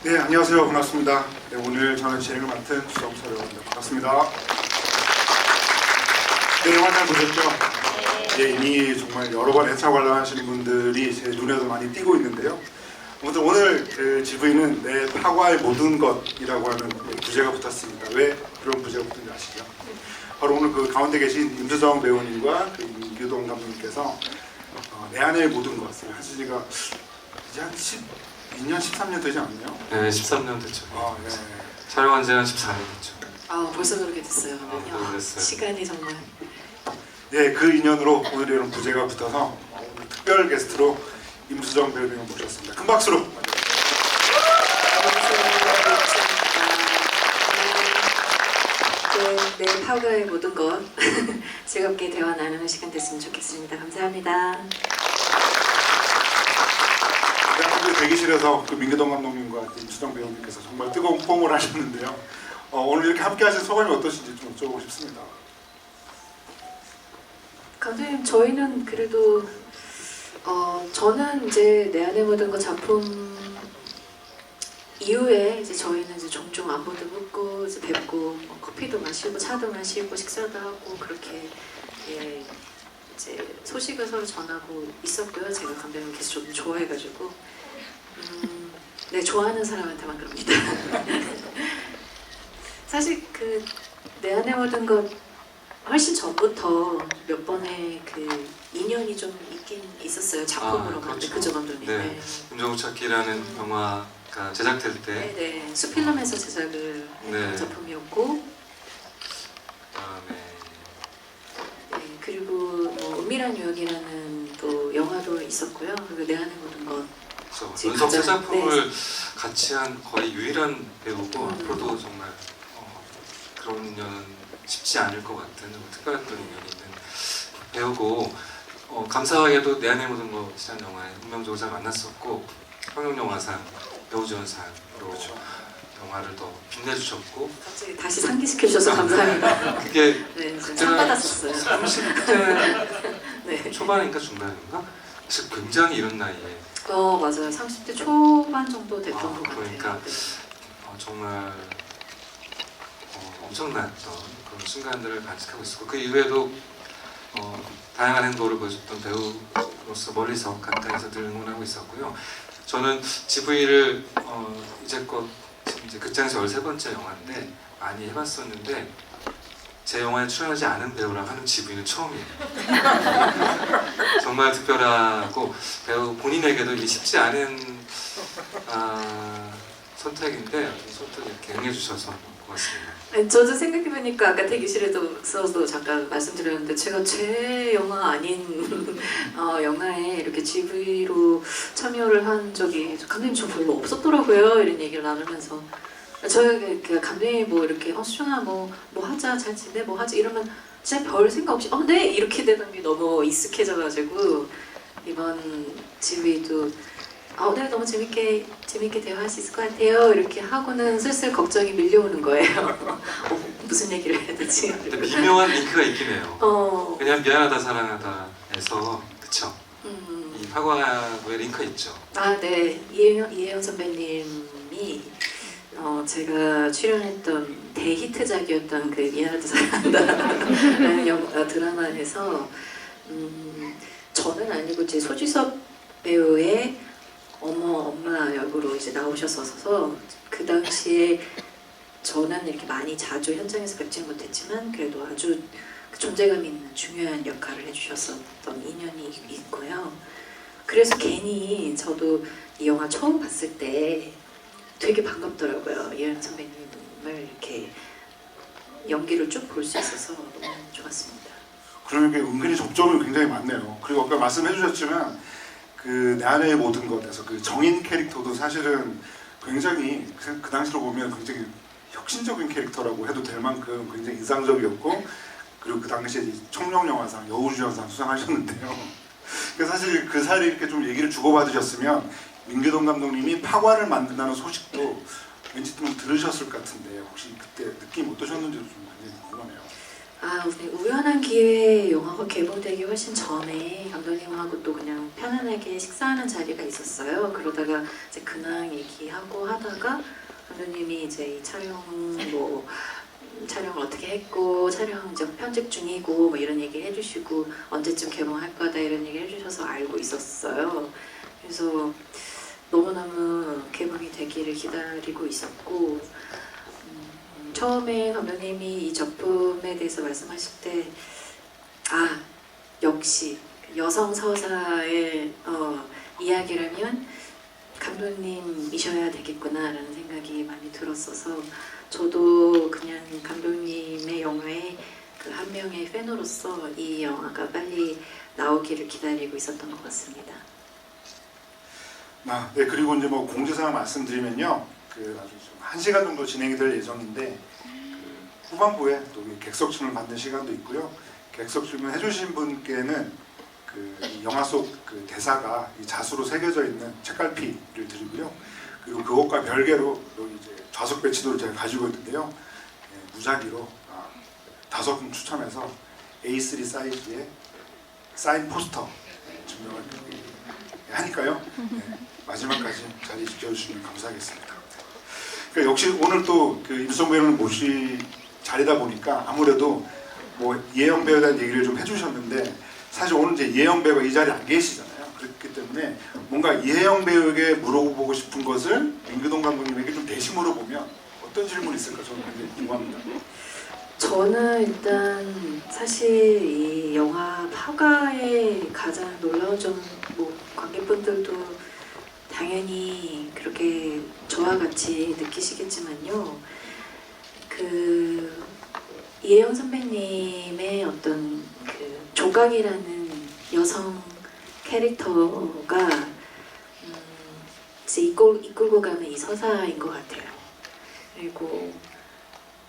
네, 안녕하세요. 반갑습니다. 네, 오늘 저는 진행을 맡은 주정철이라고 합니다. 반갑습니다. 네, 영화 잘 보셨죠? 네, 이미 정말 여러 번 애차 관람하시는 분들이 제 눈에도 많이 띄고 있는데요. 아무튼 오늘 그 GV는 내 파과의 모든 것이라고 하는 부제가 붙었습니다. 왜 그런 부제가 붙은지 아시죠? 바로 오늘 그 가운데 계신 임수정 배우님과 그 임규동 감독님께서 내 안의 모든 것을 하신 지가 이제 한 12년, 13년 되지 않나요? 네, 13년 됐죠. 네. 촬영한 지는 14년 됐죠. 아, 벌써 그렇게 됐어요. 됐어요. 시간이 정말. 네, 그 인연으로 오늘 이런 부제가 붙어서 오늘 특별 게스트로 임수정 배우님을 모셨습니다. 큰 박수로. 네, 내 파워의 모든 것 즐겁게 대화 나누는 시간 됐으면 좋겠습니다. 감사합니다. 대한민국 대기실에서 그 민규동 감독님과 임수정 배우님께서 정말 뜨거운 포옹을 하셨는데요. 오늘 이렇게 함께 하신 소감이 어떠신지 좀 여쭤보고 싶습니다. 감독님, 저희는 그래도 저는 이제 내 안의 모든 것 작품 이후에 이제 저희는 이제 종종 안부도 묻고 이제 뵙고 뭐 커피도 마시고 차도 마시고 식사도 하고 그렇게 이제 소식을 서로 전하고 있었고요. 제가 감독님 계속 좀 좋아해가지고 네, 좋아하는 사람한테만 그럽니다. 사실 그 내 안에 모든 것 훨씬 전부터 몇 번의 그 인연이 좀 있긴 있었어요. 작품으로 만든 그죠 감독님. 네, 임종우 찾기라는 영화가 제작될 때, 네, 수필럼에서 제작을 했던 작품이었고, 네, 그리고 뭐 은밀한 유역이라는 또 영화도 있었고요. 그리고 내 안에 모든 것. 연속 세 작품을 같이 한 거의 유일한 배우고 앞으로도 정말 그런 인연은 쉽지 않을 것 같은 특별한 인연이 있는 배우고 감사하게도 내 안의 모든 것이라는 영화에 운명적으로 만났었고 평양영화상 배우주연상으로 그렇죠. 영화를 더 빛내주셨고 갑자기 다시 상기시켜주셔서 감사합니다. 그게 네, 상 받았었어요. 30대 네. 초반인가 중반인가? 사실 굉장히 이런 나이에 맞아요. 30대 초반 정도 됐던 것 같아요. 그러니까 정말 엄청났던 그런 순간들을 간직하고 있었고 그 이후에도 다양한 행보를 보여줬던 배우로서 멀리서 가까이서 늘 응원하고 있었고요. 저는 GV를 이제껏 이제 극장에서 13번째 영화인데 많이 해봤었는데 제 영화에 출연하지 않은 배우랑 하는 GV는 처음이에요. 정말 특별하고 배우 본인에게도 이게 쉽지 않은 선택인데 선택 이렇게 응해주셔서 고맙습니다. 아니, 저도 생각해보니까 아까 대기실에서도 잠깐 말씀드렸는데 제가 제 영화 아닌 영화에 이렇게 GV로 참여를 한 적이 감독님 저 별로 없었더라고요. 이런 얘기를 나누면서 저희 그 감독님이 뭐 이렇게 수정아 뭐 하자 잘 지내 뭐 하자 이러면 진짜 별 생각 없이 네 이렇게 되는 게 너무 익숙해져가지고 이번 GV도 네 너무 재밌게 대화할 수 있을 것 같아요. 이렇게 하고는 슬슬 걱정이 밀려오는 거예요. 무슨 얘기를 해야 되지? 근데 미묘한 링크가 있긴 해요. 그냥 미안하다 사랑하다에서 그쵸? 이 파과의 링크가 있죠. 네. 이혜영 선배님이 제가 출연했던 대히트작이었던 그 미안하다 사랑한다라는 드라마에서 저는 아니고 제 소지섭 배우의 엄마 역으로 이제 나오셨어서 그 당시에 저는 이렇게 많이 자주 현장에서 뵙지는 못했지만 그래도 아주 존재감 있는 중요한 역할을 해주셨었던 인연이 있고요. 그래서 괜히 저도 이 영화 처음 봤을 때 되게 반갑더라고요. 이혜영 선배님을 이렇게 연기를 쭉 볼 수 있어서 너무 좋았습니다. 그러니까 은근히 접점이 굉장히 많네요. 그리고 아까 말씀해 주셨지만 그 내 안의 모든 것에서 그 정인 캐릭터도 사실은 굉장히 그 당시로 보면 굉장히 혁신적인 캐릭터라고 해도 될 만큼 굉장히 인상적이었고 그리고 그 당시에 청룡영화상 여우주연상 수상하셨는데요. 그러니까 사실 그 사이에 이렇게 좀 얘기를 주고받으셨으면 민규동 감독님이 파과를 만든다는 소식도 왠지 좀 들으셨을 것 같은데 혹시 그때 느낌 어떠셨는지 좀 많이 궁금하네요. 우연한 기회에 영화가 개봉되기 훨씬 전에 감독님하고 또 그냥 편안하게 식사하는 자리가 있었어요. 그러다가 이제 근황 얘기하고 하다가 감독님이 이제 이 촬영을 어떻게 했고 촬영 이제 편집 중이고 뭐 이런 얘기를 해주시고 언제쯤 개봉할 거다 이런 얘기를 해주셔서 알고 있었어요. 그래서 너무너무 개봉이 되기를 기다리고 있었고 처음에 감독님이 이 작품에 대해서 말씀하실 때 역시 여성 서사의 이야기라면 감독님이셔야 되겠구나라는 생각이 많이 들었어서 저도 그냥 감독님의 영화의 그 한 명의 팬으로서 이 영화가 빨리 나오기를 기다리고 있었던 것 같습니다. 네, 그리고 이제 뭐 공지사항 말씀드리면요, 그 아주 좀 1시간 정도 진행이 될 예정인데 그 후반부에 또 객석 질문 받는 시간도 있고요. 객석 질문 해주신 분께는 그 영화 속 그 대사가 이 자수로 새겨져 있는 책갈피를 드리고요. 그리고 그것과 별개로 여기 이제 좌석 배치도를 제가 가지고 있는데요. 무작위로 5분 추첨해서 A3 사이즈의 사인 포스터 증명을 하니까요. 마지막까지 자리 지켜주시면 감사하겠습니다. 그러니까 역시 오늘 또 그 임수정 배우를 모실 자리다 보니까 아무래도 뭐 이혜영 배우에 대한 얘기를 좀 해주셨는데 사실 오늘 이제 이혜영 배우가 이 자리에 안 계시잖아요. 그렇기 때문에 뭔가 이혜영 배우에게 물어보고 싶은 것을 민규동 감독님에게 좀 대신 물어보면 어떤 질문이 있을까 저는 굉장히 궁금합니다. 저는 일단 사실 이 영화 파가의 가장 놀라운 점, 뭐 관객분들도 당연히 그렇게 저와 같이 느끼시겠지만요. 그 이혜영 선배님의 어떤 그 조각이라는 여성 캐릭터가 이제 이끌고 가는 이 서사인 것 같아요. 그리고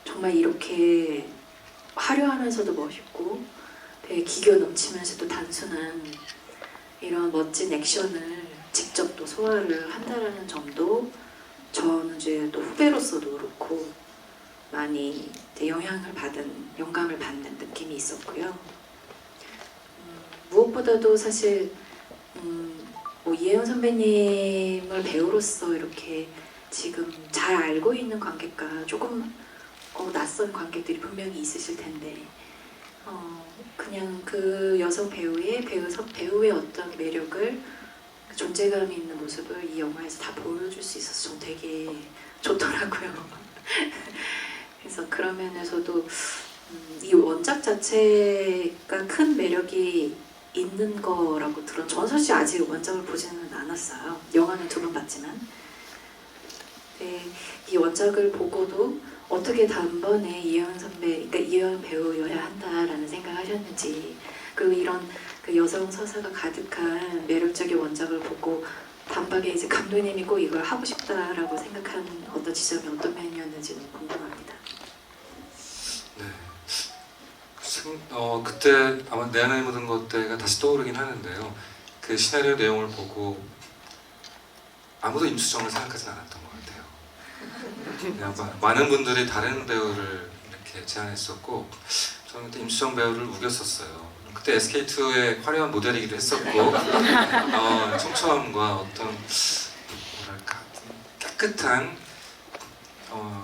정말 이렇게 화려하면서도 멋있고 되게 기교 넘치면서도 단순한 이런 멋진 액션을 직접 또 소화를 한다라는 점도 저는 이제 또 후배로서도 그렇고 많이 영감을 받는 느낌이 있었고요. 무엇보다도 사실 뭐 이혜영 선배님을 배우로서 이렇게 지금 잘 알고 있는 관객과 조금 낯선 관객들이 분명히 있으실 텐데 그냥 그 여성 배우의 어떤 매력을 존재감 있는 모습을 이 영화에서 다 보여줄 수 있어서 전 되게 좋더라고요. 그래서 그런 면에서도 이 원작 자체가 큰 매력이 있는 거라고 저는 사실 아직 원작을 보지는 않았어요. 영화는 2번 봤지만 이 원작을 보고도 어떻게 단번에 그러니까 이혜영 배우여야 한다라는 생각하셨는지, 그리고 이런 그 여성 서사가 가득한 매력적인 원작을 보고 단박에 이제 감독님이 꼭 이걸 하고 싶다라고 생각한 어떤 지점이 어떤 면이었는지 궁금합니다. 네. 그때 아마 내 안에 묻은 것들가 다시 떠오르긴 하는데요. 그 시나리오 내용을 보고 아무도 임수정을 생각하진 않았던 것 같아요. 그냥 많은 분들이 다른 배우를 이렇게 제안했었고 저는 그때 임수정 배우를 우겼었어요. 그때 SK2의 화려한 모델이기도 했었고 청초함과 어떤 뭐랄까 깨끗한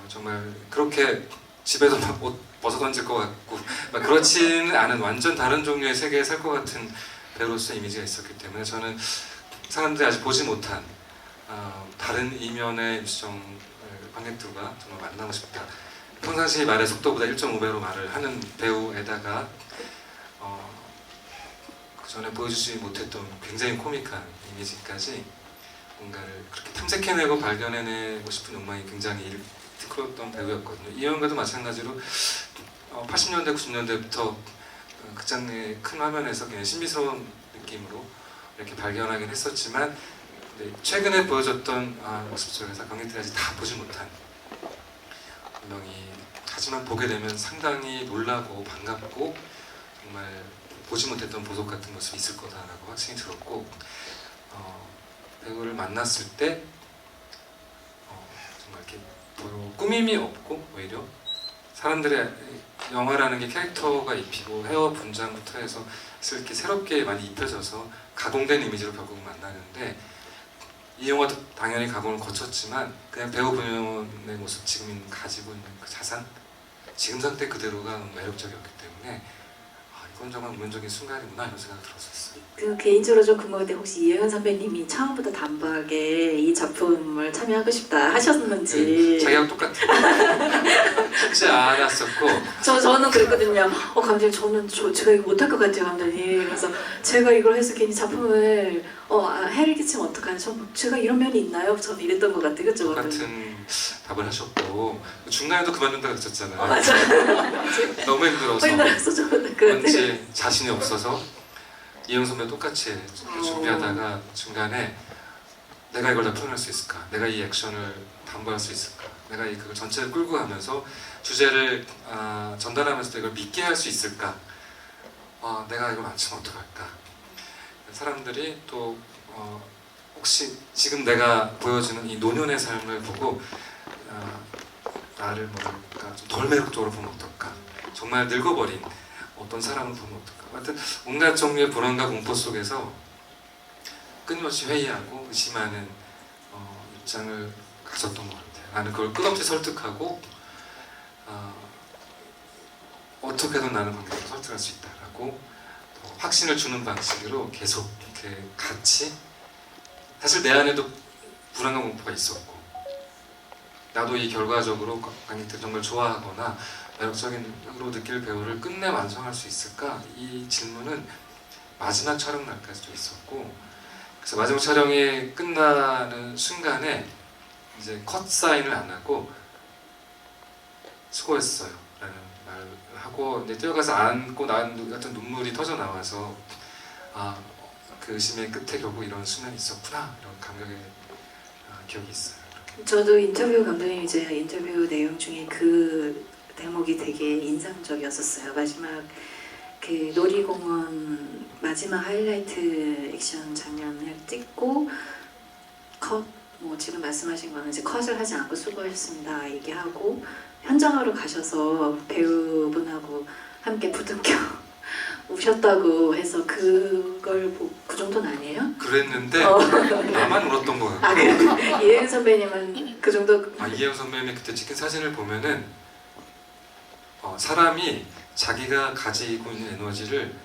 정말 그렇게 집에도 막 옷 벗어던질 것 같고 막 그렇지는 않은 완전 다른 종류의 세계에 살 것 같은 배우로서 이미지가 있었기 때문에 저는 사람들이 아직 보지 못한 다른 이면의 임수정 관객들과 정말 만나고 싶다. 평상시 말의 속도보다 1.5배로 말을 하는 배우에다가 그 전에 보여주지 못했던 굉장히 코믹한 이미지까지 뭔가를 그렇게 탐색해내고 발견해내고 싶은 욕망이 굉장히 크었던 배우였거든요. 이혜영과도 마찬가지로 80년대, 90년대부터 극장 내 큰 화면에서 그냥 신비스러운 느낌으로 이렇게 발견하긴 했었지만 최근에 보여줬던 모습 속에서 관객들이 아직 다 보지 못한 분명히 하지만 보게 되면 상당히 놀라고 반갑고 정말 보지 못했던 보석 같은 모습이 있을 거다라고 확신이 들었고 배우를 만났을 때 정말 이렇게 꾸밈이 없고 오히려 사람들의 영화라는 게 캐릭터가 입히고 헤어 분장부터 해서 이렇게 새롭게 많이 입혀져서 가공된 이미지로 결국은 만나는데 이 영화도 당연히 가공을 거쳤지만 그냥 배우 본연의 모습 지금 가지고 있는 그 자산 지금 상태 그대로가 너무 매력적이었기 때문에 이건 정말 운명적인 순간이구나 이런 생각이 들었었어요. 그 개인적으로 좀 궁금한데 혹시 이혜연 선배님이 처음부터 단박에 이 작품을 참여하고 싶다 하셨는지. 네, 자기랑 똑같아요. 쉽지 않았었고 저는 그랬거든요. 감독님 제가 이거 못할 것 같아요 감독님. 그래서 제가 이걸 해서 괜히 작품을 해를 끼치면 어떡하지? 제가 이런 면이 있나요? 저는 이랬던 것 같아요. 그죠? 똑같은 답을 하셨고 중간에도 그만둔다고 했었잖아요. 맞아요. 너무 힘들어서 힘들었어 저는 그때. 왠지 자신이 없어서 이영 선배 똑같이 준비하다가 중간에 내가 이걸 다 표현할 수 있을까? 내가 이 액션을 담보할 수 있을까? 내가 그걸 전체를 끌고 가면서 주제를 전달하면서도 이걸 믿게 할 수 있을까? 내가 이걸 맞추면 어떡할까? 사람들이 또 혹시 지금 내가 보여주는 이 노년의 삶을 보고 나를 뭐랄까 좀 덜 매력적으로 보면 어떨까? 정말 늙어버린 어떤 사람을 보면 어떨까? 하여튼 온갖 종류의 불안과 공포 속에서 끊임없이 회의하고 의심하는 입장을 가졌던 것 같아요. 나는 그걸 끝없이 설득하고 어떻게든 나는 관객을 설득할 수 있다라고 확신을 주는 방식으로 계속 이렇게 같이 사실 내 안에도 불안과 공포가 있었고 나도 이 결과적으로 관객들이 정말 좋아하거나 매력적인으로 느낄 배우를 끝내 완성할 수 있을까? 이 질문은 마지막 촬영 날까지도 있었고 그래서 마지막 촬영이 끝나는 순간에 이제 컷 사인을 안 하고 수고했어요 라는 말을 하고 이제 뛰어가서 안고 난 같은 눈물이 터져 나와서 그 의심의 끝에 결국 이런 순간이 있었구나 이런 감격의 기억이 있어요. 저도 인터뷰 감독님 이제 인터뷰 내용 중에 그 대목이 되게 인상적이었었어요. 마지막 그 놀이공원 마지막 하이라이트 액션 장면을 찍고 컷 뭐 지금 말씀하신 거는 이제 컷을 하지 않고 수고하셨습니다 얘기하고 현장으로 가셔서 배우분하고 함께 부둥켜 우셨다고 해서 그걸 그 정도는 아니에요? 그랬는데 나만 울었던 거 같고 이혜연 선배님은 그 정도? 이혜영 선배님이 그때 찍힌 사진을 보면은 사람이 자기가 가지고 있는 에너지를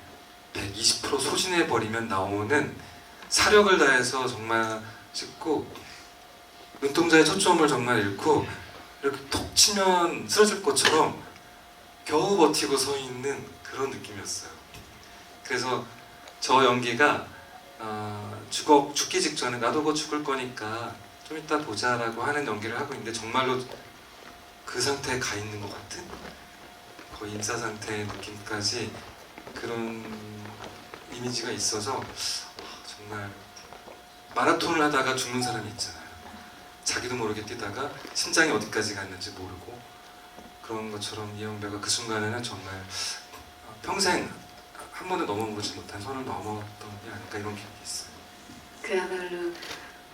120% 소진해버리면 나오는 사력을 다해서 정말 찍고 눈동자의 초점을 정말 잃고 이렇게 톡 치면 쓰러질 것처럼 겨우 버티고 서 있는 그런 느낌이었어요. 그래서 저 연기가 죽기 직전에 나도 곧 죽을 거니까 좀 이따 보자라고 하는 연기를 하고 있는데 정말로 그 상태에 가 있는 것 같은 거의 인사 상태의 느낌까지 그런 이미지가 있어서 정말 마라톤을 하다가 죽는 사람이 있잖아요. 자기도 모르게 뛰다가 심장이 어디까지 갔는지 모르고 그런 것처럼 이영 배우가 그 순간에는 정말 평생 한 번도 넘어보지 못한 선을 넘었던 게 아닐까 이런 기억이 있어요. 그야말로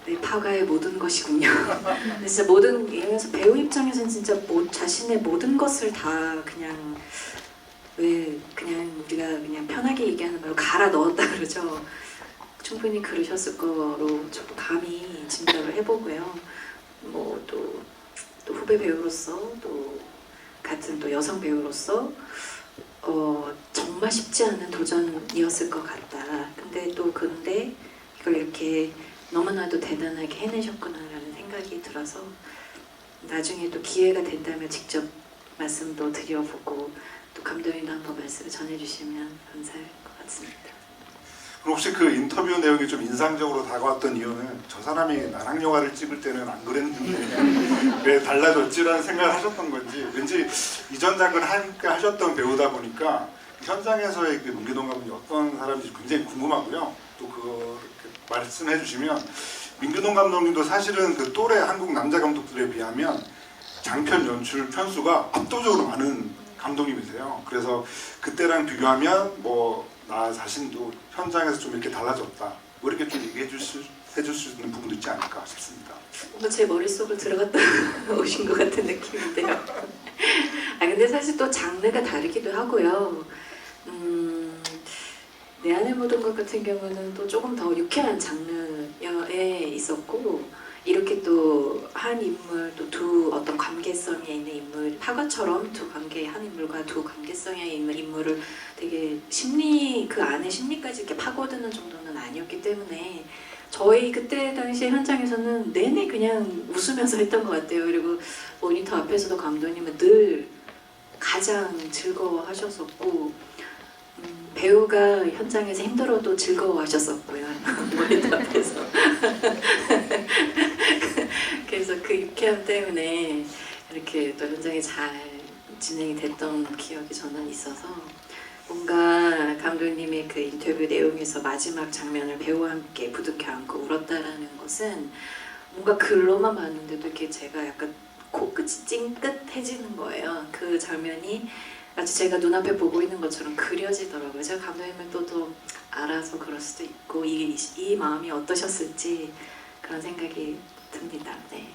내 파가의 모든 것이군요. 근데 진짜 모든 이러면서 배우 입장에서는 진짜 자신의 모든 것을 다 그냥 그냥 우리가 그냥 편하게 얘기하는 말로 갈아 넣었다 그러죠. 충분히 그러셨을 거로 저도 감히 짐작을 해보고요. 뭐 또 후배 배우로서 또 같은 또 여성 배우로서 정말 쉽지 않은 도전이었을 것 같다. 근데 이걸 이렇게 너무나도 대단하게 해내셨구나라는 생각이 들어서 나중에 또 기회가 된다면 직접 말씀도 드려보고 또 감독님도 한번 말씀을 전해주시면 감사할 것 같습니다. 그럼 혹시 그 인터뷰 내용이 좀 인상적으로 다가왔던 이유는 저 사람이 나랑 영화를 찍을 때는 안 그랬는데 왜 달라졌지라는 생각을 하셨던 건지 왠지 이전작을 함께 하셨던 배우다 보니까 현장에서의 그 민규동 감독이 어떤 사람인지 굉장히 궁금하고요. 또 그거 말씀해 주시면 민규동 감독님도 사실은 그 또래 한국 남자 감독들에 비하면 장편 연출 편수가 압도적으로 많은 감독님이세요. 그래서 그때랑 비교하면 나 자신도 현장에서 좀 이렇게 달라졌다. 뭐 이렇게 좀 해줄 수 있는 부분도 있지 않을까 싶습니다. 뭔가 제 머릿속으로 들어갔다 오신 것 같은 느낌인데요. 근데 사실 또 장르가 다르기도 하고요. 내 안의 모든 것 같은 경우는 또 조금 더 유쾌한 장르에 있었고, 이렇게 또 한 인물, 또 두 어떤 관계성에 있는 인물, 파과처럼 한 인물과 두 관계성에 있는 인물을 되게 그 안에 심리까지 이렇게 파고드는 정도는 아니었기 때문에 저희 그때 당시 현장에서는 내내 그냥 웃으면서 했던 것 같아요. 그리고 모니터 앞에서도 감독님은 늘 가장 즐거워하셨었고, 배우가 현장에서 힘들어도 즐거워하셨었고요. 모니터 앞에서. 그래서 그 유쾌함 때문에 이렇게 또 현장이 잘 진행이 됐던 기억이 저는 있어서, 뭔가 감독님의 그 인터뷰 내용에서 마지막 장면을 배우와 함께 부둥켜 안고 울었다라는 것은 뭔가 글로만 봤는데도 이렇게 제가 약간 코끝이 찡긋해지는 거예요. 그 장면이 마치 제가 눈앞에 보고 있는 것처럼 그려지더라고요. 제가 감독님을 또 더 알아서 그럴 수도 있고, 이 마음이 어떠셨을지 그런 생각이 듭니다. 네.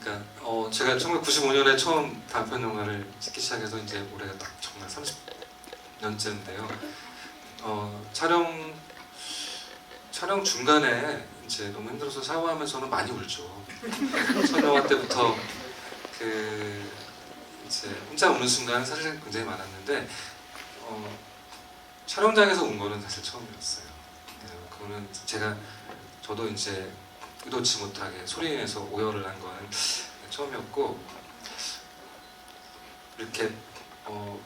그러니까 제가 1995년에 처음 단편 영화를 찍기 시작해서 이제 올해가 딱 정말 30년째인데요. 촬영 중간에 이제 너무 힘들어서 샤워하면서는 많이 울죠. 첫 영화 때부터 이제 혼자 우는 순간 사실 굉장히 많았는데 촬영장에서 운 거는 사실 처음이었어요. 그거는 저도 이제 의도치 못하게 소리 내서 오열을 한 거는 처음이었고, 이렇게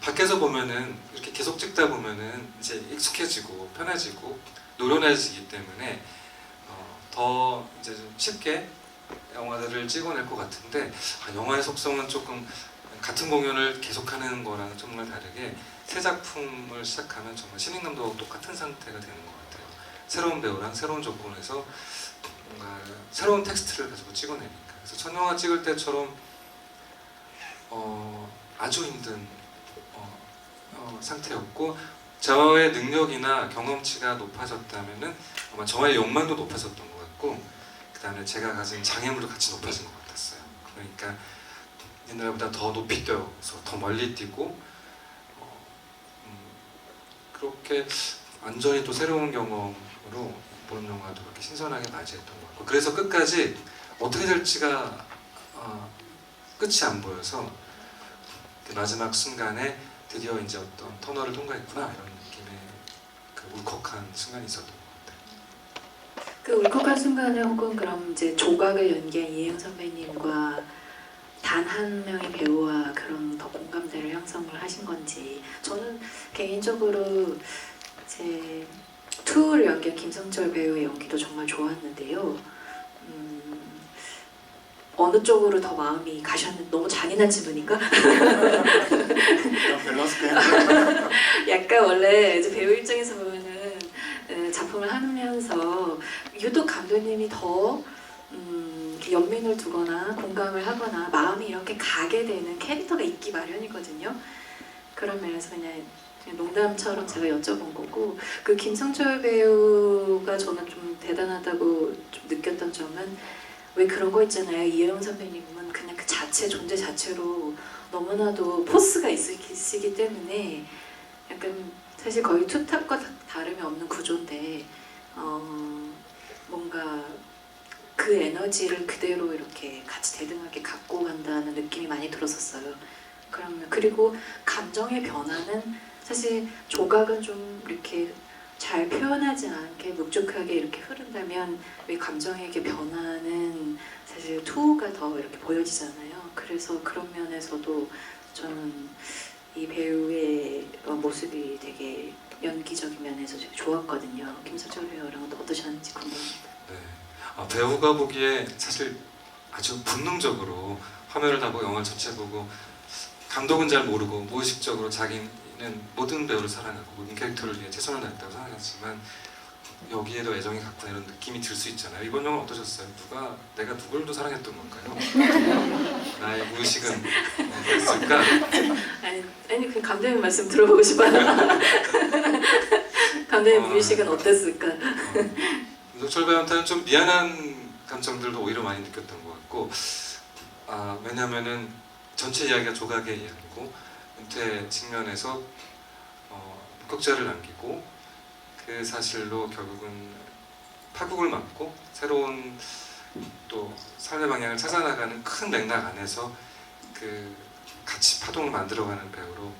밖에서 보면은 이렇게 계속 찍다 보면은 이제 익숙해지고 편해지고 노련해지기 때문에 더 이제 좀 쉽게 영화들을 찍어낼 것 같은데, 영화의 속성은 조금 같은 공연을 계속하는 거랑 정말 다르게 새 작품을 시작하면 정말 신인감독하고 똑같은 상태가 되는 것 같아요. 새로운 배우랑 새로운 조건에서 뭔가 새로운 텍스트를 가지고 찍어내니까. 그래서 첫 영화 찍을 때처럼 아주 힘든 상태였고, 저의 능력이나 경험치가 높아졌다면은 아마 저의 욕망도 높아졌던 것 같고, 그 다음에 제가 가진 장애물도 같이 높아진 것 같았어요. 그러니까 옛날보다 더 높이 뛰어서 더 멀리 뛰고, 그렇게 완전히 또 새로운 경험으로 이번 영화도 그렇게 신선하게 맞이했던 것 같고, 그래서 끝까지 어떻게 될지가 끝이 안 보여서 그 마지막 순간에 드디어 이제 어떤 터널을 통과했구나 이런 느낌의 그 울컥한 순간이 있었던 것 같아요. 그 울컥한 순간에 혹은 그럼 이제 조각을 연기한 이혜영 선배님과 단 한 명의 배우와 그런 더 공감대를 형성을 하신 건지, 저는 개인적으로 제 투를 연기한 김성철 배우의 연기도 정말 좋았는데요. 어느 쪽으로 더 마음이 가셨는지, 너무 잔인한 질문인가? 밸런스 게임. 약간 원래 이제 배우 입장에서 보면은 작품을 하면서 유독 감독님이 더 이렇게 연민을 두거나 공감을 하거나 마음이 이렇게 가게 되는 캐릭터가 있기 마련이거든요. 그런 면에서 그냥 농담처럼 제가 여쭤본 거고, 그 김성철 배우가 저는 좀 대단하다고 좀 느꼈던 점은, 왜 그런 거 있잖아요. 이혜영 선배님은 그냥 그 존재 자체로 너무나도 포스가 있으시기 때문에 약간 사실 거의 투탑과 다름이 없는 구조인데 뭔가 그 에너지를 그대로 이렇게 같이 대등하게 갖고 간다는 느낌이 많이 들었었어요. 그리고 감정의 변화는 사실 조각은 좀 이렇게 잘 표현하지 않게 묵직하게 이렇게 흐른다면, 왜 감정에게 변화는 사실 투가 더 이렇게 보여지잖아요. 그래서 그런 면에서도 저는 이 배우의 모습이 되게 연기적인 면에서 되게 좋았거든요. 김성철 배우랑 어떠셨는지 궁금합니다. 네. 배우가 보기에 사실 아주 본능적으로 화면을 다 보고 영화 전체 보고, 감독은 잘 모르고 무의식적으로 자기는 모든 배우를 사랑하고 모든 캐릭터를 위해 최선을 다했다고 생각했지만 여기에도 애정이 갔구나 이런 느낌이 들 수 있잖아요. 이번 영화 어떠셨어요? 내가 누굴 더 사랑했던 건가요? 나의 무의식은 어땠을까? 아니 그 감독님 말씀 들어보고 싶어요. 감독님 무의식은 어땠을까? 김성철 배우한테는 좀 미안한 감정들도 오히려 많이 느꼈던 것 같고, 왜냐면은 전체 이야기가 조각의 이야기고 은퇴 측면에서 목격자를 남기고 그 사실로 결국은 파국을 맞고 새로운 또 삶의 방향을 찾아나가는 큰 맥락 안에서 그 같이 파동을 만들어가는 배우로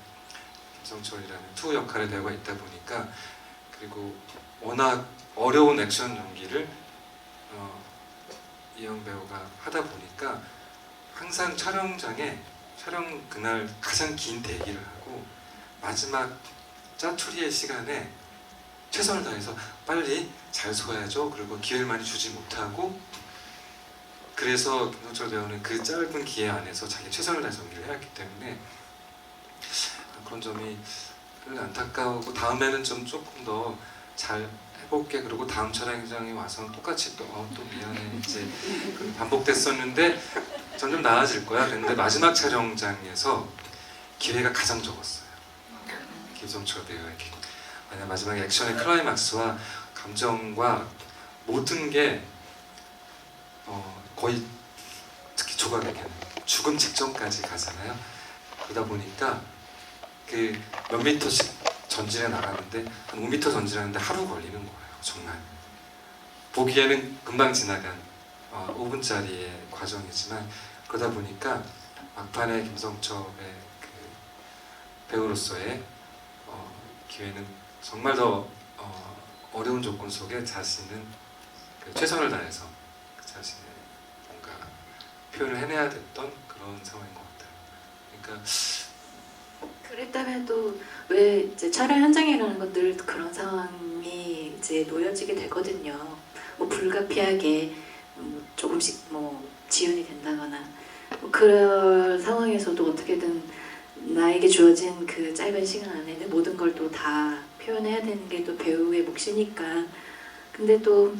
김성철이라는 투 역할의 배우가 있다 보니까 그리고 워낙 어려운 액션 연기를 이영 배우가 하다 보니까 항상 촬영장에 촬영 그날 가장 긴 대기를 하고 마지막 짜투리의 시간에 최선을 다해서 빨리 잘 서야죠. 그리고 기회를 많이 주지 못하고 그래서 김성철 배우는 그 짧은 기회 안에서 자기 최선을 다해서 연기를 해왔기 때문에 그런 점이 안타까우고 다음에는 좀 조금 더 잘 해볼게. 그리고 다음 촬영장에 와서 똑같이 또 미안해 이제 반복됐었는데 점점 나아질 거야. 그런데 마지막 촬영장에서 기회가 가장 적었어요. 김성철 배우에게. 만약 마지막 액션의 클라이막스와 감정과 모든 게 거의 특히 조각에게는 죽음 직전까지 가잖아요. 그러다 보니까 그 몇 미터씩 전진해 나가는데 한 5m 전진하는데 하루 걸리는 거예요. 정말 보기에는 금방 지나간 5분짜리의 과정이지만 그러다 보니까 막판에 김성철의 그 배우로서의 기회는 정말 더 어려운 조건 속에 자신은 그 최선을 다해서 그 자신의 뭔가 표현을 해내야 됐던 그런 상황인 것 같아요. 그러니까 그랬다면 또 왜 이제 촬영 현장이라는 건 늘 그런 상황이 이제 놓여지게 되거든요. 뭐 불가피하게 조금씩 뭐 지연이 된다거나 뭐 그런 상황에서도 어떻게든 나에게 주어진 그 짧은 시간 안에는 모든 걸 또 다 표현해야 되는 게 또 배우의 몫이니까. 근데 또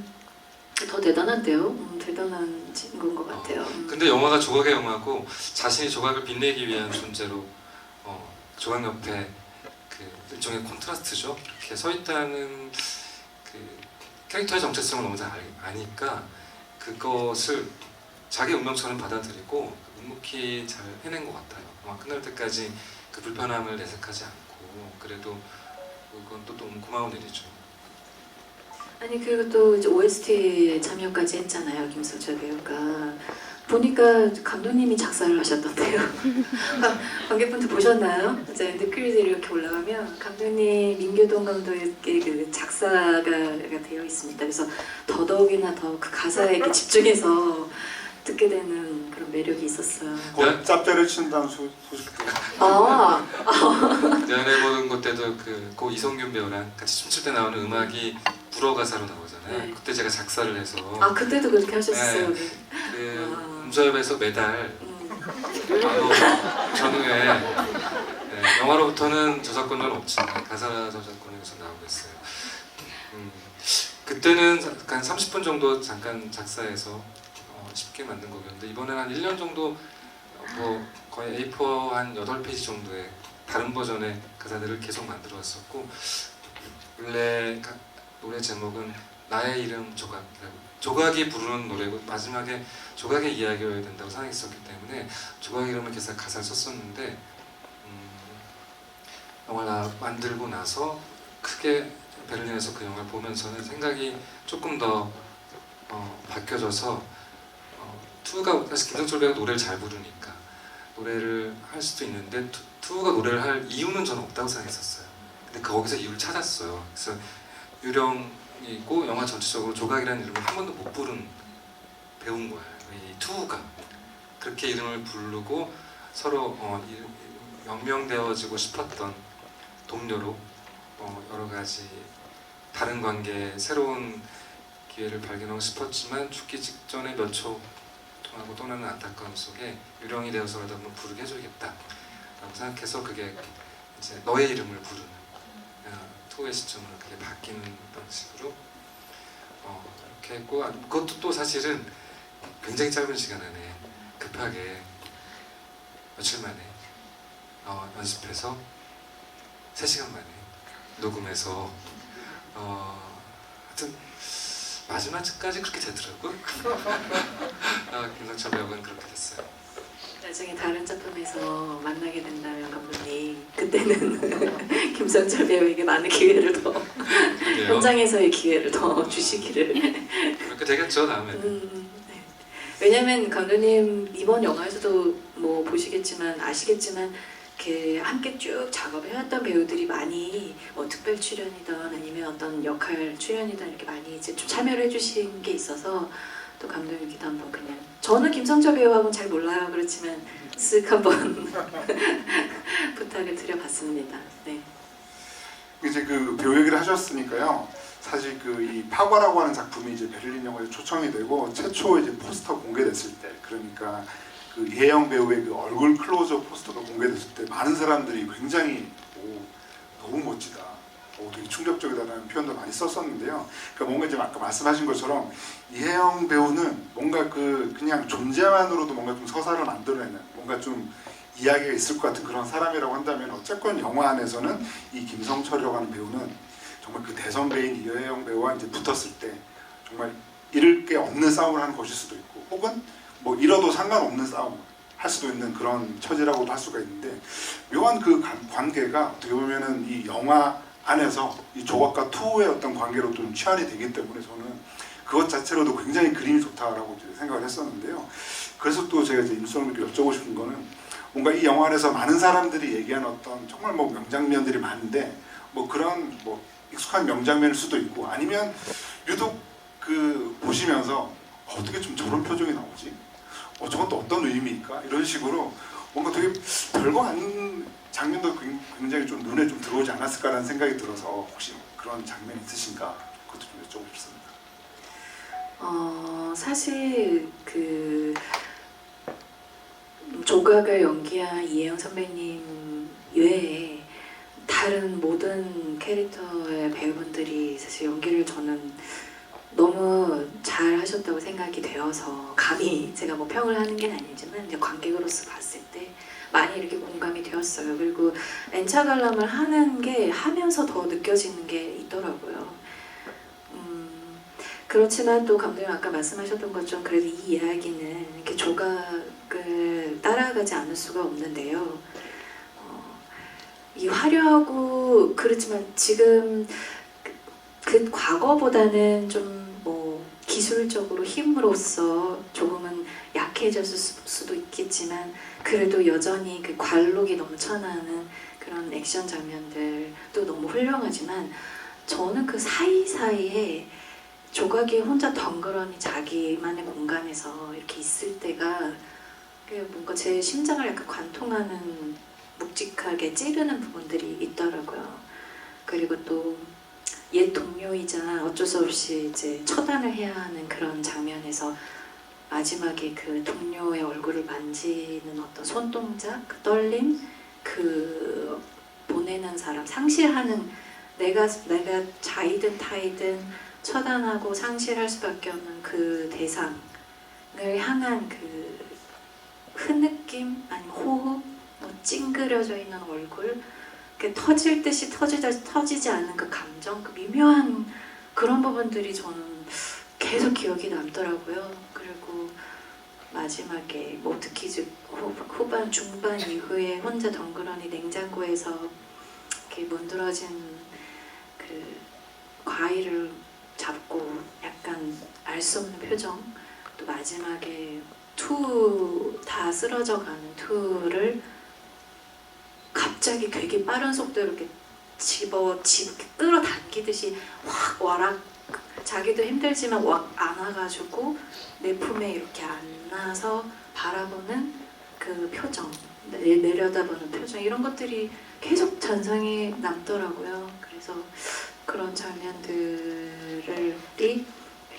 더 대단한데요. 대단한 건 것 같아요. 근데 영화가 조각의 영화고 자신이 조각을 빛내기 위한 존재로 조각 옆에 그 일종의 콘트라스트죠. 이렇게 서 있다는 그 캐릭터의 정체성을 너무 잘 아니까 그것을 자기 운명처럼 받아들이고 묵묵히 잘 해낸 것 같아요. 아마 끝날 때까지 그 불편함을 내색하지 않고 그래도 그건 또 너무 고마운 일이죠. 아니 그리고 또 이제 OST에 참여까지 했잖아요. 김성철 배우가. 보니까 감독님이 작사를 하셨던데요. 관객분들 보셨나요? 이제 엔드크리드 이렇게 올라가면 감독님 민교동 감독의 그 작사가 되어 있습니다. 그래서 더더욱이나 더 그 가사에 이렇게 집중해서 듣게 되는 그런 매력이 있었어요. 곧 짭짤을 친다는 소식도. 연애보는 것 때도 고 이성균 배우랑 같이 춤출 때 나오는 음악이 불어 가사로 나오잖아요. 네. 그때 제가 작사를 해서 그때도 그렇게 하셨어요. 네. 그 음저협에서 매달 바로 전후에 영화로부터는 저작권료는 없지만 가사 저작권료에서 나오고 있어요. 그때는 한 30분 정도 잠깐 작사해서 쉽게 만든 곡이었는데 이번에는 한 1년 정도 뭐 거의 A4 한 8페이지 정도의 다른 버전의 가사들을 계속 만들어 왔었고 원래 노래 제목은 나의 이름 조각이라고 조각이 부르는 노래고 마지막에 조각의 이야기여야 된다고 생각했었기 때문에 조각 이름을 계속 가사를 썼었는데 영화를 만들고 나서 크게 베를린에서 그 영화를 보면서는 생각이 조금 더 바뀌어져서 투가 사실 김성철 배우가 노래를 잘 부르니까 노래를 할 수도 있는데 투가 노래를 할 이유는 저는 없다고 생각했었어요. 근데 거기서 이유를 찾았어요. 그래서 유령이고 영화 전체적으로 조각이라는 이름을 한 번도 못 부른 배우인 거예요. 이 투가 그렇게 이름을 부르고 서로 명명되어지고 싶었던 동료로 여러 가지 다른 관계에 새로운 기회를 발견하고 싶었지만 죽기 직전에 몇 초 통하고 떠나는 안타까움 속에 유령이 되어서라도 한번 부르게 해줘야겠다 라고 생각해서 그게 이제 너의 이름을 부르는 투의 시점으로 그게 바뀌는 방식으로 이렇게 했고 그것도 또 사실은 굉장히 짧은 시간 안에 급하게 며칠 만에 연습해서 3시간 만에 녹음해서 하여튼 마지막까지 그렇게 되더라고요. 김성철 배우는 그렇게 됐어요. 나중에 다른 작품에서 만나게 된다면 감독님 그때는 김성철 배우에게 많은 기회를 더 그래요. 현장에서의 기회를 더 주시기를. 그렇게 되겠죠 다음에. 네. 왜냐면 감독님 이번 영화에서도 뭐 보시겠지만 아시겠지만 이렇게 함께 쭉 작업을 해왔던 배우들이 많이 뭐 특별 출연이든 아니면 어떤 역할 출연이든 이렇게 많이 이제 좀 참여를 해주신 게 있어서 또 감독님께도 한번 그냥 저는 김성철 배우하고는 잘 몰라요. 그렇지만 쓱 한번 부탁을 드려봤습니다. 네. 이제 그 배우 얘기를 하셨으니까요. 사실 그 이 파과라고 하는 작품이 이제 베를린 영화에 초청이 되고 최초 이제 포스터 공개됐을 때, 그러니까 그 이혜영 배우의 그 얼굴 클로즈업 포스터가 공개됐을 때 많은 사람들이 굉장히 너무 멋지다, 되게 충격적이다라는 표현도 많이 썼었는데요. 그러니까 뭔가 이제 아까 말씀하신 것처럼 이혜영 배우는 뭔가 그냥 존재만으로도 뭔가 좀 서사를 만들어내는 뭔가 좀 이야기가 있을 것 같은 그런 사람이라고 한다면, 어쨌건 영화 안에서는 이 김성철이라고 하는 배우는 정말 그 대선배인 이혜영 배우와 이제 붙었을 때 정말 잃을 게 없는 싸움을 하는 것일 수도 있고, 혹은 뭐 잃어도 상관없는 싸움 할 수도 있는 그런 처지라고도 할 수가 있는데, 묘한 그 관계가 어떻게 보면은 이 영화 안에서 이 조각과 투의 어떤 관계로 좀 취환이 되기 때문에 저는 그것 자체로도 굉장히 그림이 좋다라고 생각을 했었는데요. 그래서 또 제가 이제 임수원님께 여쭤보고 싶은 거는, 뭔가 이 영화 안에서 많은 사람들이 얘기한 어떤 정말 뭐 명장면들이 많은데, 뭐 그런 뭐 익숙한 명장면일 수도 있고, 아니면 유독 그 보시면서 어떻게 좀 저런 표정이 나오지? 저건 또 어떤 의미일까? 이런 식으로 뭔가 되게 별거 아닌 장면도 굉장히 좀 눈에 좀 들어오지 않았을까라는 생각이 들어서, 혹시 그런 장면 있으신가? 그것도 좀 여쭤보고 싶습니다. 사실 그 조각을 연기한 이혜영 선배님 외에 다른 모든 캐릭터의 배우분들이 사실 연기를 저는 너무 잘 하셨다고 생각이 되어서, 감히 제가 뭐 평을 하는 게 아니지만 이제 관객으로서 봤을 때 많이 이렇게 공감이 되었어요. 그리고 엔차 관람을 하는 게 하면서 더 느껴지는 게 있더라고요. 그렇지만 또 감독님 아까 말씀하셨던 것처럼 그래도 이 이야기는 이렇게 조각을 따라가지 않을 수가 없는데요. 이 화려하고 그렇지만 지금 그 과거보다는 좀 뭐 기술적으로 힘으로써 조금은 약해졌을 수도 있겠지만, 그래도 여전히 그 관록이 넘쳐나는 그런 액션 장면들도 너무 훌륭하지만, 저는 그 사이사이에 조각이 혼자 덩그러니 자기만의 공간에서 이렇게 있을 때가 뭔가 제 심장을 약간 관통하는, 묵직하게 찌르는 부분들이 있더라고요. 그리고 또 옛 동료이자 어쩔 수 없이 이제 처단을 해야 하는 그런 장면에서 마지막에 그 동료의 얼굴을 만지는 어떤 손동작, 그 떨림, 그 보내는 사람, 상실하는, 내가 자이든 타이든 처단하고 상실할 수밖에 없는 그 대상을 향한 그 흐느낌, 아니면 호흡, 뭐 찡그려져 있는 얼굴, 터질 듯이 터지지 않는 그 감정, 그 미묘한 그런 부분들이 저는 계속 기억이 남더라고요. 그리고 마지막에 뭐 특히 후반, 중반 이후에 혼자 덩그러니 냉장고에서 이렇게 문드러진 그 과일을 잡고 약간 알 수 없는 표정, 또 마지막에 다 쓰러져가는 투를 갑자기 되게 빠른 속도로 이렇게 끌어당기듯이 확 와락, 자기도 힘들지만 확 안아가지고 내 품에 이렇게 안아서 바라보는 그 표정, 내려다보는 표정, 이런 것들이 계속 잔상에 남더라고요. 그래서 그런 장면들이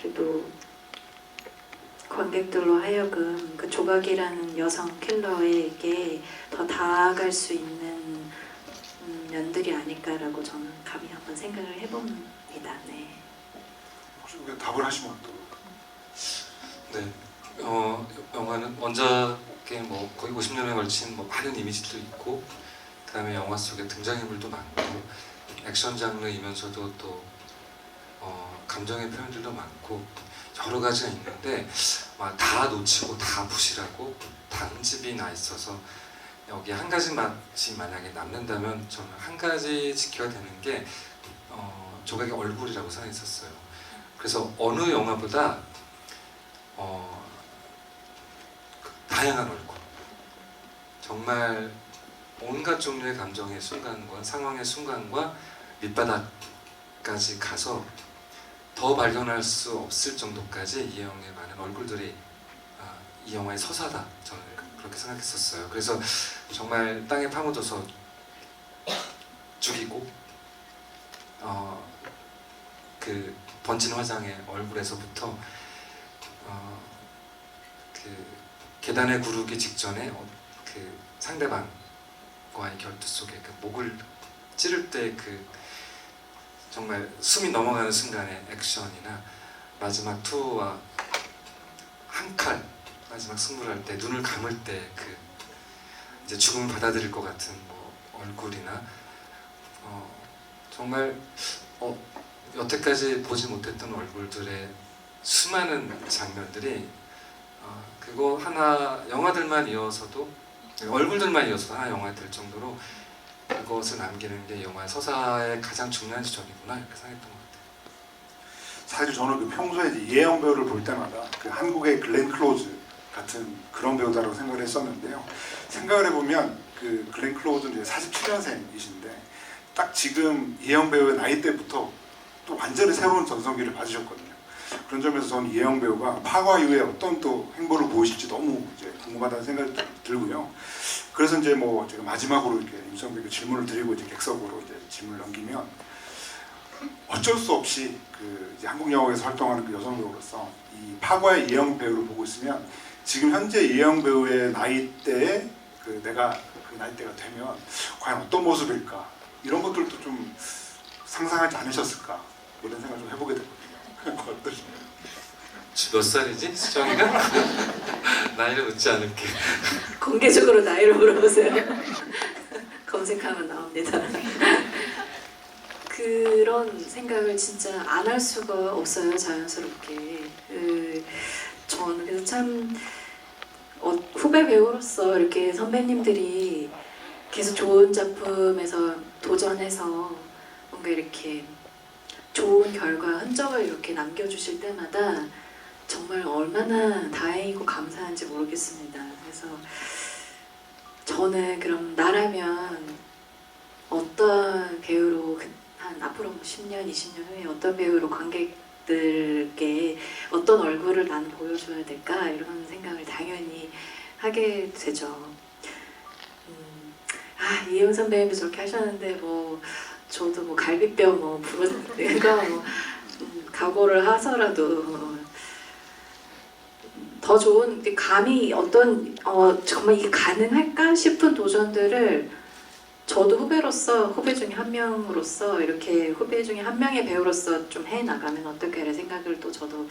그래도 관객들로 하여금 그 조각이라는 여성 킬러에게 더 다가갈 수 있는 면들이 아닐까라고 저는 감히 한번 생각을 해봅니다. 네. 혹시 답을 하시면 또. 네, 영화는 원작에 뭐 거의 50년에 걸친 뭐 많은 이미지도 있고, 그다음에 영화 속에 등장인물도 많고, 액션 장르이면서도 또 감정의 표현들도 많고, 여러 가지가 있는데 막 다 놓치고 다 부실하고 다 흠집이 나 있어서 여기 한 가지 맛이 만약에 남는다면 저는 한 가지 지켜야 되는 게 조각의 얼굴이라고 생각했었어요. 그래서 어느 영화보다 다양한 얼굴, 정말 온갖 종류의 감정의 순간과 상황의 순간과 밑바닥까지 가서 더 발견할 수 없을 정도까지 이혜영의 많은 얼굴들이 이 영화의 서사다, 저는 그렇게 생각했었어요. 그래서 정말 땅에 파묻어서 죽이고 그 번진 화장의 얼굴에서부터 그 계단에 구르기 직전에 그 상대방과의 결투 속에 그 목을 찌를 때 그 정말 숨이 넘어가는 순간의 액션이나 마지막 투와 한 칼 마지막 승부할 때 눈을 감을 때 그 이제 죽음을 받아들일 것 같은 뭐 얼굴이나 정말 여태까지 보지 못했던 얼굴들의 수많은 장면들이 그거 하나 영화들만 이어서도 얼굴들만 이어서도 하나 영화가 될 정도로 그것을 남기는 게 영화의 서사의 가장 중요한 지점이구나 이렇게 생각했던 것 같아요. 사실 저는 그 평소에 이제 이혜영 배우를 볼 때마다 그 한국의 글렌 클로즈 같은 그런 배우다라고 생각을 했었는데요. 생각을 해보면 그 글렌 클로즈는 이제 47년생이신데 딱 지금 이혜영 배우의 나이 때부터 또 완전히 새로운 전성기를 맞으셨거든요. 그런 점에서 저는 이혜영 배우가 파과 이후에 어떤 또 행보를 보이실지 너무 이제 궁금하다는 생각이 들고요. 그래서 이제 뭐 제가 마지막으로 이렇게 임수영배우께 질문을 드리고 이제 객석으로 이제 질문을 넘기면 어쩔 수 없이 그 이제 한국 영화에서 활동하는 그 여성 배우로서 이 파과의 이혜영 배우를 보고 있으면 지금 현재 이혜영 배우의 나이대에 그 내가 그 나이대가 되면 과연 어떤 모습일까 이런 것들도 좀 상상하지 않으셨을까 이런 생각을 좀 해보게 되거든요. 어떠신가요? 몇 살이지? 수정이가? 나이를 묻지 않을게. 공개적으로 나이를 물어보세요. 검색하면 나옵니다. 그런 생각을 진짜 안 할 수가 없어요, 자연스럽게. 저는 그래서 참 후배 배우로서 이렇게 선배님들이 계속 좋은 작품에서 도전해서 뭔가 이렇게 좋은 결과, 흔적을 이렇게 남겨주실 때마다 정말 얼마나 다행이고 감사한지 모르겠습니다. 그래서 저는 그럼 나라면 어떤 배우로 한 앞으로 10년, 20년 후에 어떤 배우로 관객들께 어떤 얼굴을 나는 보여줘야 될까 이런 생각을 당연히 하게 되죠. 이혜영 선배님도 저렇게 하셨는데 뭐 저도 뭐 갈비뼈 뭐 부러지는 거 뭐 각오를 하서라도 더 좋은 감히 어떤 정말 이게 가능할까 싶은 도전들을 저도 후배 중에 한 명으로서 이렇게 후배 중에 한 명의 배우로서 좀 해나가면 어떨까 이런 생각을 또 저도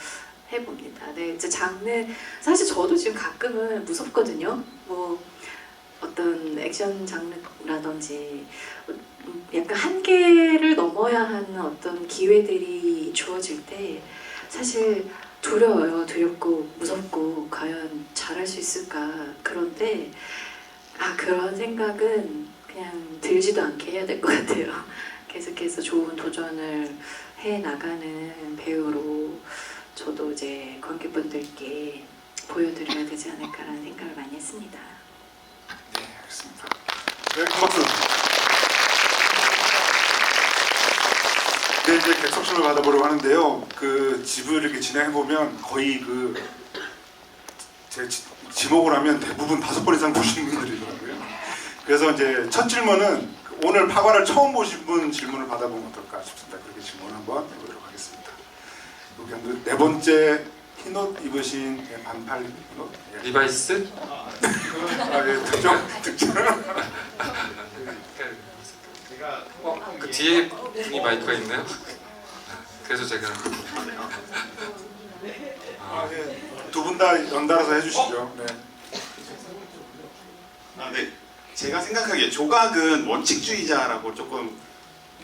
해봅니다. 네, 이제 장르 사실 저도 지금 가끔은 무섭거든요. 뭐 어떤 액션 장르라든지 약간 한계를 넘어야 하는 어떤 기회들이 주어질 때 사실 두려워요. 두렵고 무섭고 과연 잘할 수 있을까. 그런데 그런 생각은 그냥 들지도 않게 해야 될 것 같아요. 계속해서 좋은 도전을 해 나가는 배우로 저도 이제 관객분들께 보여드려야 되지 않을까라는 생각을 많이 했습니다. 네, 알겠습니다. 네, 큰 박수. 네, 이제 객석술을 받아보려고 하는데요. 그 집을 이렇게 진행해 보면 거의 제 지목을 하면 대부분 5번 이상 보시는 분들이더라고요. 그래서 이제 첫 질문은 오늘 파과를 처음 보신 분 질문을 받아보면 어떨까 싶습니다. 그렇게 질문 한번 해보도록 하겠습니다. 여기 네 번째 흰옷 입으신 반팔 흰옷. 리바이스? 예, 특정. 그 뒤에 분이 마이크가 있나요? 그래서 제가 두 분 다 연달아서 해주시죠. 네. 네. 제가 생각하기에 조각은 원칙주의자라고 조금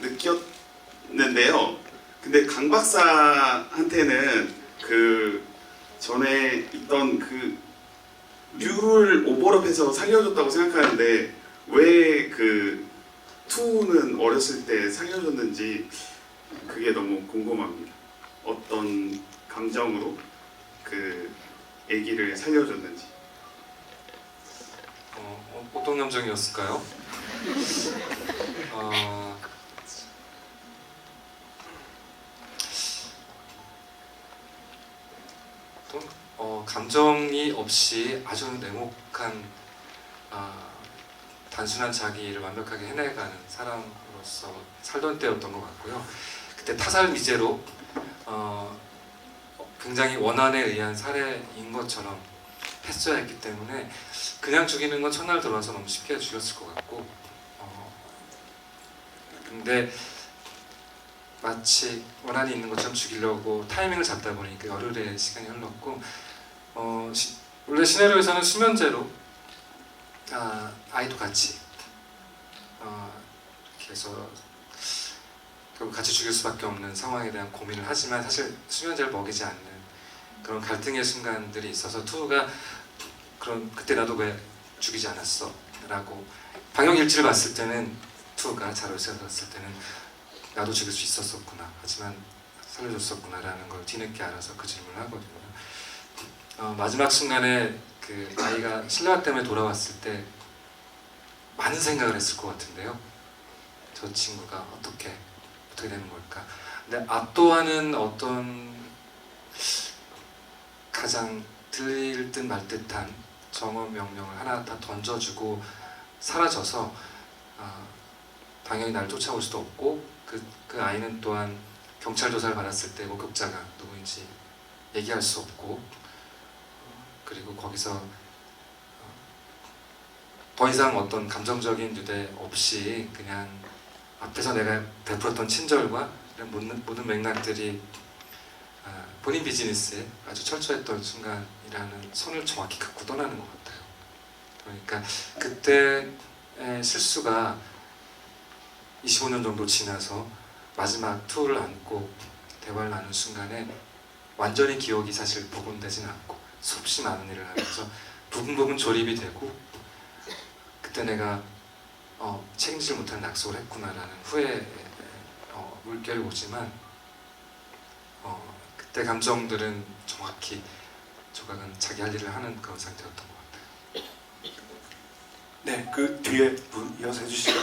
느꼈는데요. 근데 강 박사한테는 그 전에 있던 그 류를 오버랩해서 살려줬다고 생각하는데 왜 그 투는 어렸을 때 살려줬는지 그게 너무 궁금합니다. 어떤 감정으로 그 아기를 살려줬는지. 어떤 감정이었을까요? 감정이 없이 아주 냉혹한 단순한 자기를 완벽하게 해내가는 사람으로서 살던 때였던 것 같고요. 그때 타살 미제로 굉장히 원한에 의한 살해인 것처럼 했어야 했기 때문에 그냥 죽이는 건 첫날 들어와서 너무 쉽게 죽였을 것 같고 근데 마치 원한이 있는 것처럼 죽이려고 타이밍을 잡다 보니까 열흘의 시간이 흘렀고 원래 시나리오에서는 수면제로 아이도 같이 그래서 결국 같이 죽일 수밖에 없는 상황에 대한 고민을 하지만 사실 수면제를 먹이지 않는 그런 갈등의 순간들이 있어서 투가 그때 나도 왜 죽이지 않았어? 라고 방역 일지를 봤을 때는 투가 자료에서 봤을 때는 나도 죽일 수 있었었구나 하지만 살려줬었구나 라는 걸 뒤늦게 알아서 그 질문을 하거든요. 마지막 순간에 그 아이가 실내화 때문에 돌아왔을 때 많은 생각을 했을 것 같은데요. 저 친구가 어떻게 되는 걸까? 근데 압도하는 어떤 가장 들릴 듯 말 듯한 정어 명령을 하나 다 던져주고 사라져서 당연히 날 쫓아올 수도 없고 그 아이는 또한 경찰 조사를 받았을 때 목격자가 누구인지 얘기할 수 없고 그리고 거기서 더 이상 어떤 감정적인 유대 없이 그냥 앞에서 내가 베풀었던 친절과 이런 모든 맥락들이 본인 비즈니스에 아주 철저했던 순간이라는 선을 정확히 긋고 떠나는 것 같아요. 그러니까 그때의 실수가 25년 정도 지나서 마지막 투를 안고 대화를 나눈 순간에 완전히 기억이 사실 복원되진 않고 수없이 많은 일을 하면서 부분 조립이 되고 그때 내가 책임지지 못한 약속을 했구나라는 후회 물결이 오지만 그때 감정들은 정확히 조각은 자기 할 일을 하는 그런 상태였던 것 같아요. 네, 그 뒤에 분 이어서 해주시죠.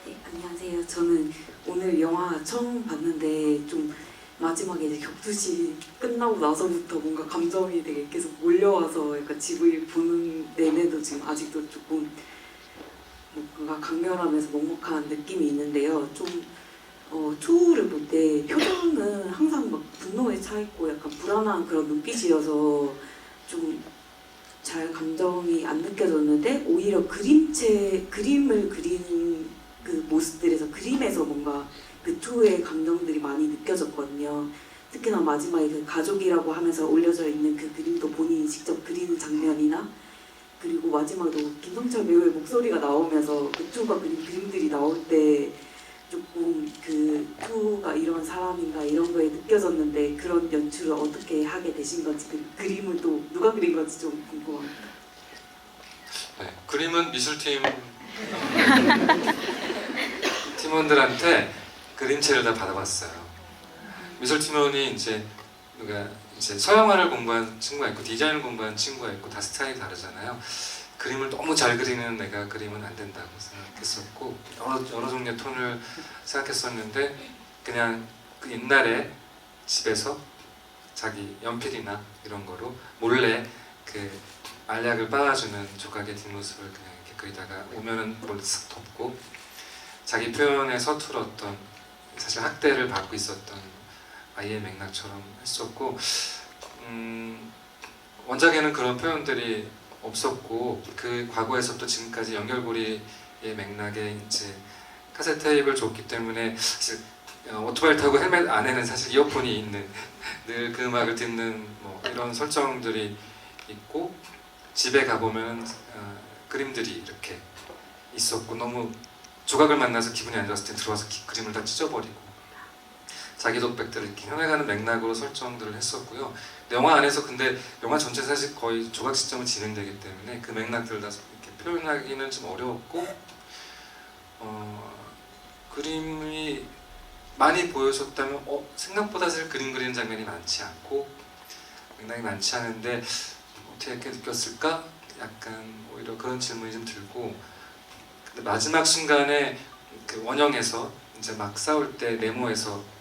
네, 안녕하세요. 저는 오늘 영화 처음 봤는데 좀 마지막에 이제 격투시 끝나고 나서부터 뭔가 감정이 되게 계속 몰려와서 약간 GV 보는 내내도 지금 아직도 조금 뭔가 강렬하면서 먹먹한 느낌이 있는데요. 좀 투를 볼 때 표정은 항상 막 분노에 차 있고 약간 불안한 그런 눈빛이어서 좀 잘 감정이 안 느껴졌는데 오히려 그림을 그리는 그 모습들에서 그림에서 뭔가 그 투의 감정들이 많이 느껴졌거든요. 특히나 마지막에 그 가족이라고 하면서 올려져 있는 그 그림도 본인이 직접 그리는 장면이나 그리고 마지막으로 김성철 배우의 목소리가 나오면서 그 투가 그린 그림들이 나올 때 조금 그 투가 이런 사람인가 이런 거에 느껴졌는데 그런 연출을 어떻게 하게 되신 건지 그 그림을 또 누가 그린 건지 좀 궁금합니다. 네, 그림은 미술팀 팀원들한테 그림체를 다 받아봤어요. 미술팀원이 이제 서양화를 공부한 친구가 있고 디자인을 공부한 친구가 있고 다 스타일이 다르잖아요. 그림을 너무 잘 그리는 내가 그림은 안 된다고 생각했었고 여러 종류의 톤을 생각했었는데 그냥 그 옛날에 집에서 자기 연필이나 이런 거로 몰래 그 알약을 빻아주는 조각의 뒷모습을 그냥 이렇게 그리다가 오면은 몰래 싹 덮고 자기 표현에 서툴었던 사실 학대를 받고 있었던 아이의 맥락처럼 했었고 원작에는 그런 표현들이 없었고 그 과거에서부터 지금까지 연결고리의 맥락에 이제 카세트 테이프를 줬기 때문에 사실 오토바이 타고 헬멧 안에는 사실 이어폰이 있는 늘 그 음악을 듣는 뭐 이런 설정들이 있고 집에 가보면 그림들이 이렇게 있었고 너무 조각을 만나서 기분이 안 좋았을 때 들어와서 그림을 다 찢어버리고 자기 독백들을 이렇게 현해가는 맥락으로 설정들을 했었고요. 영화 안에서 근데 영화 전체 사실 거의 조각 시점은 진행되기 때문에 그 맥락들을 다 이렇게 표현하기는 좀 어려웠고 그림이 많이 보여줬다면 생각보다 사실 그림 그리는 장면이 많지 않고 맥락이 많지 않은데 어떻게 이렇게 느꼈을까? 약간 오히려 그런 질문이 좀 들고 근데 마지막 순간에 그 원형에서 이제 막 싸울 때 네모에서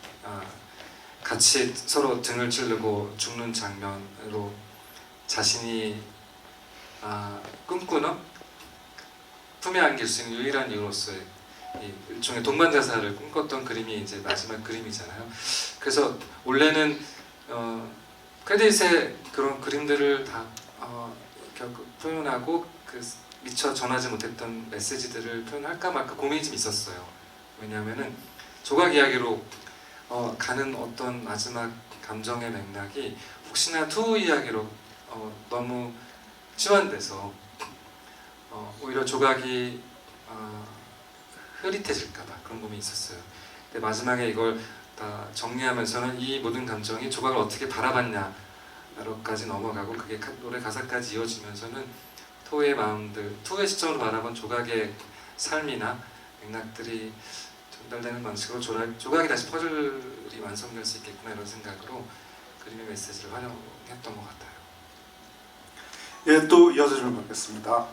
같이 서로 등을 찌르고 죽는 장면으로 자신이 꿈꾸는 품에 안길 수 있는 유일한 이유로서의 이 일종의 동반자살을 꿈꿨던 그림이 이제 마지막 그림이잖아요. 그래서 원래는 크레딧에 그런 그림들을 다 표현하고 그 미처 전하지 못했던 메시지들을 표현할까 말까 고민이 좀 있었어요. 왜냐하면은 조각 이야기로 가는 어떤 마지막 감정의 맥락이 혹시나 투 이야기로 너무 치환돼서 오히려 조각이 흐릿해질까봐 그런 고민이 있었어요. 근데 마지막에 이걸 다 정리하면서는 이 모든 감정이 조각을 어떻게 바라봤냐로까지 넘어가고 그게 노래 가사까지 이어지면서는 토의 마음들, 토의 시점으로 바라본 조각의 삶이나 맥락들이 전달되는 방식으로 조각이 다시 퍼즐이 완성될 수 있겠구나 이런 생각으로 그림의 메시지를 활용했던 것 같아요. 예, 또 이어서 질문 받겠습니다.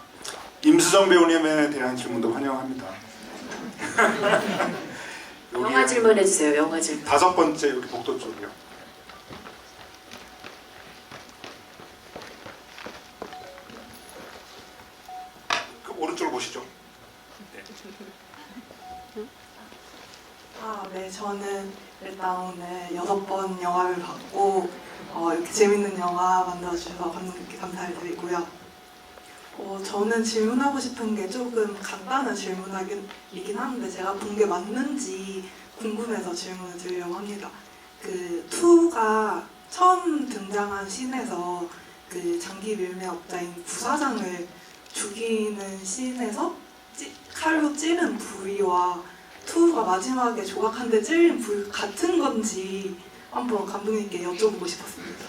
임수정 배우님에 대한 질문도 환영합니다. 영화 질문 해주세요. 영화 질문. 5번째 여기 복도 쪽이요. 그 오른쪽을 보시죠. 네, 저는 일단 오늘 6번 영화를 봤고 이렇게 재밌는 영화 만들어주셔서 감독님께 감사를 드리고요. 저는 질문하고 싶은 게 조금 간단한 질문이긴 한데 제가 본 게 맞는지 궁금해서 질문을 드리려고 합니다. 그 투가 처음 등장한 씬에서 그 장기 밀매업자인 부사장을 죽이는 씬에서 칼로 찌른 부위와 투가 마지막에 조각 한 대 찔린 부위 같은 건지 한번 감독님께 여쭤보고 싶었습니다.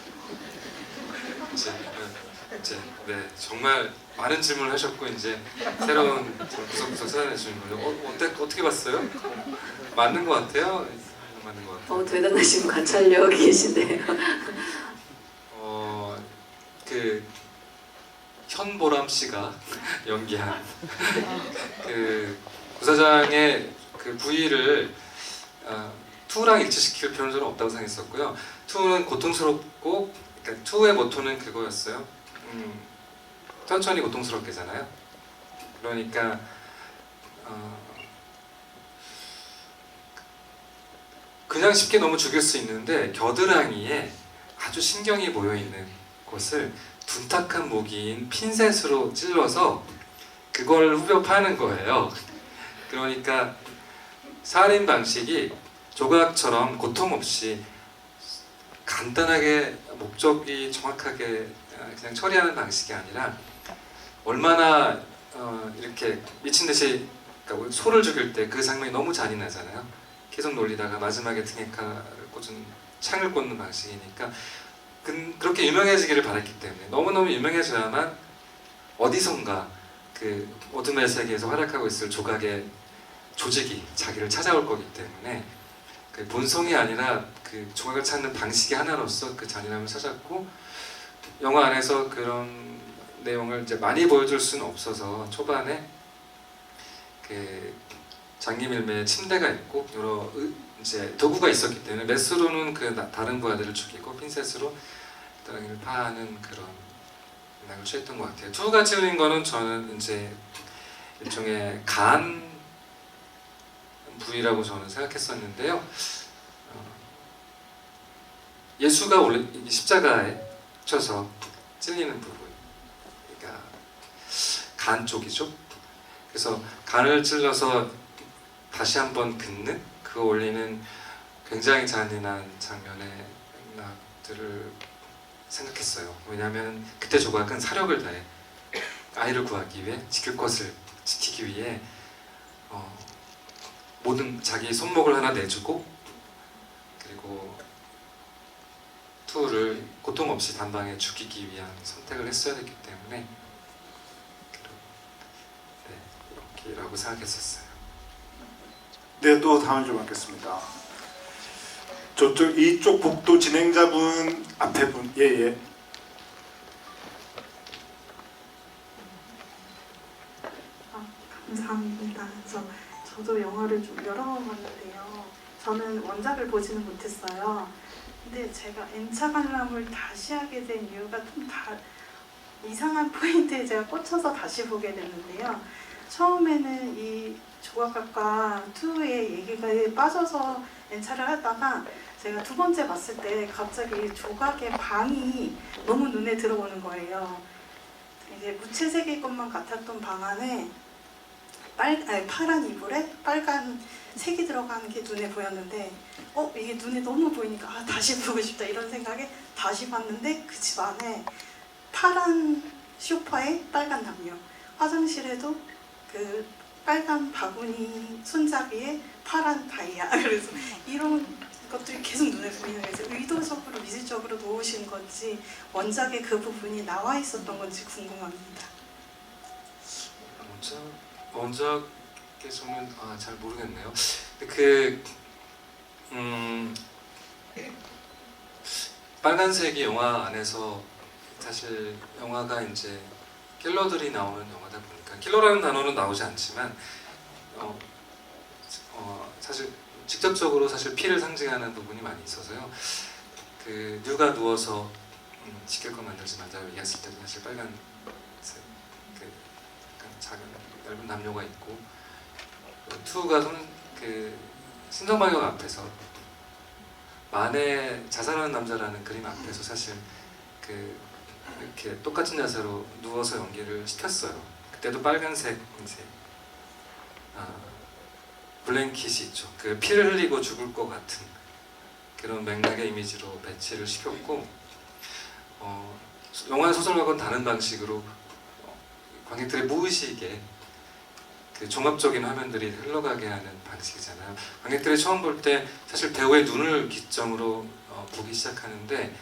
네, 정말 많은 질문을 하셨고 이제 새로운 구석구석 찾아내 주는 거죠. 어떻게 봤어요? 맞는 것 같아요? 맞는 것 같아요. 대단하신 관찰력이 계신데요. 그 현보람 씨가 연기한 그 부사장의 그 부위를 투랑 일치시킬 필요는 저는 없다고 생각했었고요. 투는 고통스럽고 그러니까 투의 모토는 그거였어요. 천천히 고통스럽게잖아요. 그러니까 그냥 쉽게 너무 죽일 수 있는데 겨드랑이에 아주 신경이 모여 있는 곳을 둔탁한 무기인 핀셋으로 찔러서 그걸 후벼 파는 거예요. 그러니까 살인 방식이 조각처럼 고통 없이 간단하게 목적이 정확하게 그냥 처리하는 방식이 아니라 얼마나 이렇게 미친 듯이 그러니까 소를 죽일 때 그 장면이 너무 잔인하잖아요. 계속 놀리다가 마지막에 등에 칼을 꽂은 창을 꽂는 방식이니까 그렇게 유명해지기를 바랐기 때문에 너무너무 유명해져야만 어디선가 그 어둠의 세계에서 활약하고 있을 조각의 조직이 자기를 찾아올 거기 때문에 그 본성이 아니라 그 조각을 찾는 방식의 하나로서 그 잔인함을 찾았고 영화 안에서 그런 내용을 이제 많이 보여줄 수는 없어서 초반에 그 장기밀매에 침대가 있고 여러 이제 도구가 있었기 때문에 메스로는 그 다른 부하들을 죽이고 핀셋으로 땅을 파하는 그런 맥락을 취했던 것 같아요. 투가 찔린 거는 저는 이제 일종의 간 부위라고 저는 생각했었는데요. 예수가 원래 십자가에 쳐서 찔리는 부분, 그러니까 간 쪽이죠. 그래서 간을 찔러서 다시 한번 긋는 그 올리는 굉장히 잔인한 장면의 맥락들을 생각했어요. 왜냐하면 그때 조각은 사력을 다해 아이를 구하기 위해 지킬 것을 지키기 위해 모든 자기 손목을 하나 내주고 그리고 투를 고통 없이 단방에 죽이기 위한 선택을 했어야 됐기 때문에 이렇게라고 생각했었어요. 네, 또 다음 좀 받겠습니다. 이쪽 복도 진행자분 앞에 분, 예. 감사합니다. 저도 영화를 좀 여러 번 봤는데요. 저는 원작을 보지는 못했어요. 근데 제가 N차 관람을 다시 하게 된 이유가 좀 이상한 포인트에 제가 꽂혀서 다시 보게 됐는데요. 처음에는 이 조각학과 2의 얘기가 빠져서 N차를 하다가 제가 두 번째 봤을 때 갑자기 조각의 방이 너무 눈에 들어오는 거예요. 이제 무채색일 것만 같았던 방 안에 파란 이불에 빨간 색이 들어가는 게 눈에 보였는데 이게 눈에 너무 보이니까 다시 보고 싶다 이런 생각에 다시 봤는데 그 집 안에 파란 소파에 빨간 담요, 화장실에도 그 빨간 바구니 손잡이에 파란 다이아 그래서 이런 것들이 계속 눈에 보이는 거예요. 의도적으로 미술적으로 놓으신 건지 원작에 그 부분이 나와 있었던 건지 궁금합니다. 원작에서는 잘 모르겠네요. 근데 빨간색이 영화 안에서 사실 영화가 이제 킬러들이 나오는 영화다 보니까 킬러라는 단어는 나오지 않지만 사실 직접적으로 사실 피를 상징하는 부분이 많이 있어서요. 그 뉴가 누워서 시킬 거 만들지 말자고 얘기했을 때도 사실 빨간색 약간 작은 얇은 담요가 있고 투가 신정방역 앞에서 만에 자살하는 남자라는 그림 앞에서 사실 이렇게 똑같은 자세로 누워서 연기를 시켰어요. 그때도 빨간색 이제 블랭킷이 있죠. 그 피를 흘리고 죽을 것 같은 그런 맥락의 이미지로 배치를 시켰고 영화 소설과는 다른 방식으로 관객들의 무의식에 그 종합적인 화면들이 흘러가게 하는 방식이잖아요. 관객들이 처음 볼 때 사실 배우의 눈을 기점으로 보기 시작하는데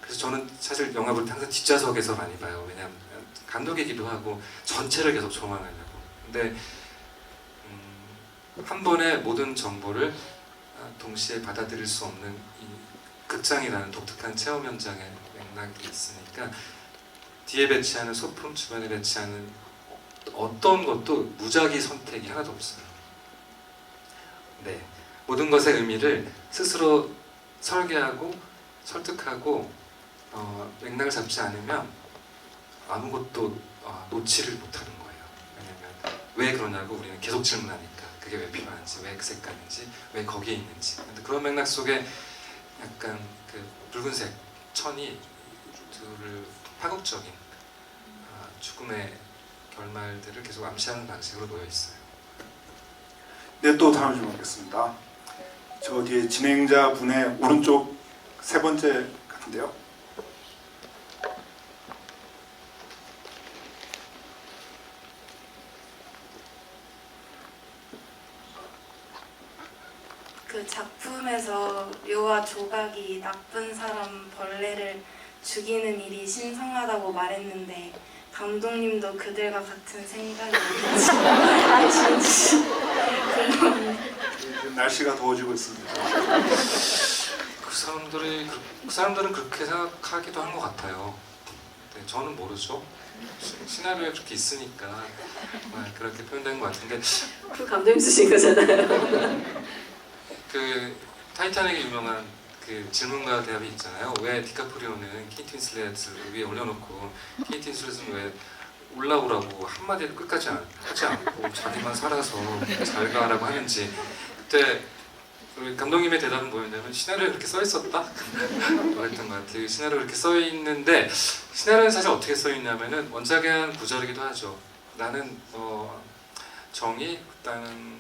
그래서 저는 사실 영화 볼 때 항상 뒷좌석에서 많이 봐요. 왜냐하면 감독이기도 하고 전체를 계속 조망하려고. 근데 한 번에 모든 정보를 동시에 받아들일 수 없는 이 극장이라는 독특한 체험 현장의 맥락이 있으니까 뒤에 배치하는 소품, 주변에 배치하는 어떤 것도 무작위 선택이 하나도 없어요. 네, 모든 것의 의미를 스스로 설계하고 설득하고 맥락을 잡지 않으면 아무것도 놓지를 못하는 거예요. 왜냐면 왜 그러냐고 우리는 계속 질문하니까 그게 왜 필요한지, 왜 그 색깔인지, 왜 거기에 있는지. 근데 그런 맥락 속에 약간 그 붉은색 천이 둘을 파국적인 죽음의 결말들을 계속 암시하는 방식으로 놓여 있어요. 네, 또 다음 좀 받겠습니다. 저 뒤에 진행자 분의 오른쪽 세 번째 같은데요. 그 작품에서 묘와 조각이 나쁜 사람 벌레를 죽이는 일이 신성하다고 말했는데 감독님도 그들과 같은 생각이 아니신지 날씨가 더워지고 있습니다. 그 사람들은 그렇게 생각하기도 한 것 같아요. 네, 저는 모르죠. 시나리오에 그렇게 있으니까 그렇게 표현된 것 같은데 그 감독님 쓰신 거잖아요. 그 타이타닉의 유명한 그 질문과 대답이 있잖아요. 왜 디카프리오는 케이트 윈슬렛을 위에 올려놓고 케이트 윈슬렛은 왜 올라오라고 한마디도 끝까지 하지 않고 자기만 살아서 잘 가라고 하는지. 그때 우리 감독님의 대답은 뭐였냐면 시나리오에 그렇게 써 있었다? 그랬던 것 같아요. 시나리오에 그렇게 써 있는데 시나리오는 사실 어떻게 써 있냐면은 원작에 한 구절이기도 하죠. 나는 정의 그딴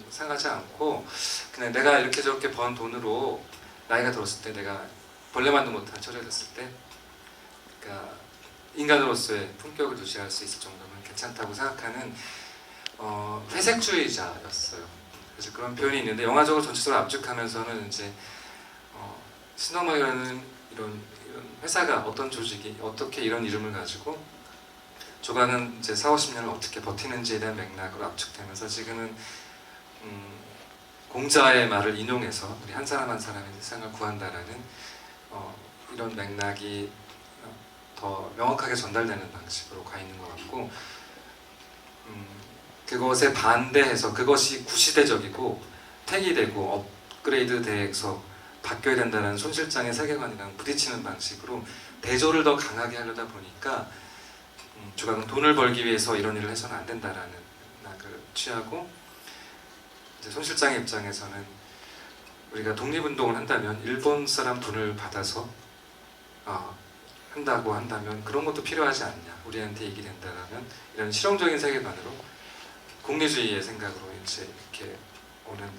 생각하지 않고 그냥 내가 이렇게 저렇게 번 돈으로 나이가 들었을 때 내가 벌레만도 못한 처리가 됐을 때 그러니까 인간으로서의 품격을 유지할 수 있을 정도면 괜찮다고 생각하는 회색주의자였어요. 그래서 그런 표현이 있는데 영화적으로 전체적으로 압축하면서는 이제 신동방이라는 이런 회사가 어떤 조직이 어떻게 이런 이름을 가지고 조각은 이제 4, 50년을 어떻게 버티는지에 대한 맥락으로 압축되면서 지금은 공자의 말을 인용해서 우리 한 사람 한 사람의 세상을 구한다라는 이런 맥락이 더 명확하게 전달되는 방식으로 가 있는 것 같고 그것에 반대해서 그것이 구시대적이고 폐기되고 업그레이드 돼서 바뀌어야 된다는 손 실장의 세계관이랑 부딪히는 방식으로 대조를 더 강하게 하려다 보니까 조각은 돈을 벌기 위해서 이런 일을 해서는 안 된다라는 맥락을 취하고 이제 손 실장의 입장에서는 우리가 독립운동을 한다면 일본 사람 돈을 받아서 한다고 한다면 그런 것도 필요하지 않냐, 우리한테 이익이 된다라면 이런 실용적인 세계관으로 공리주의의 생각으로 이제 이렇게 오는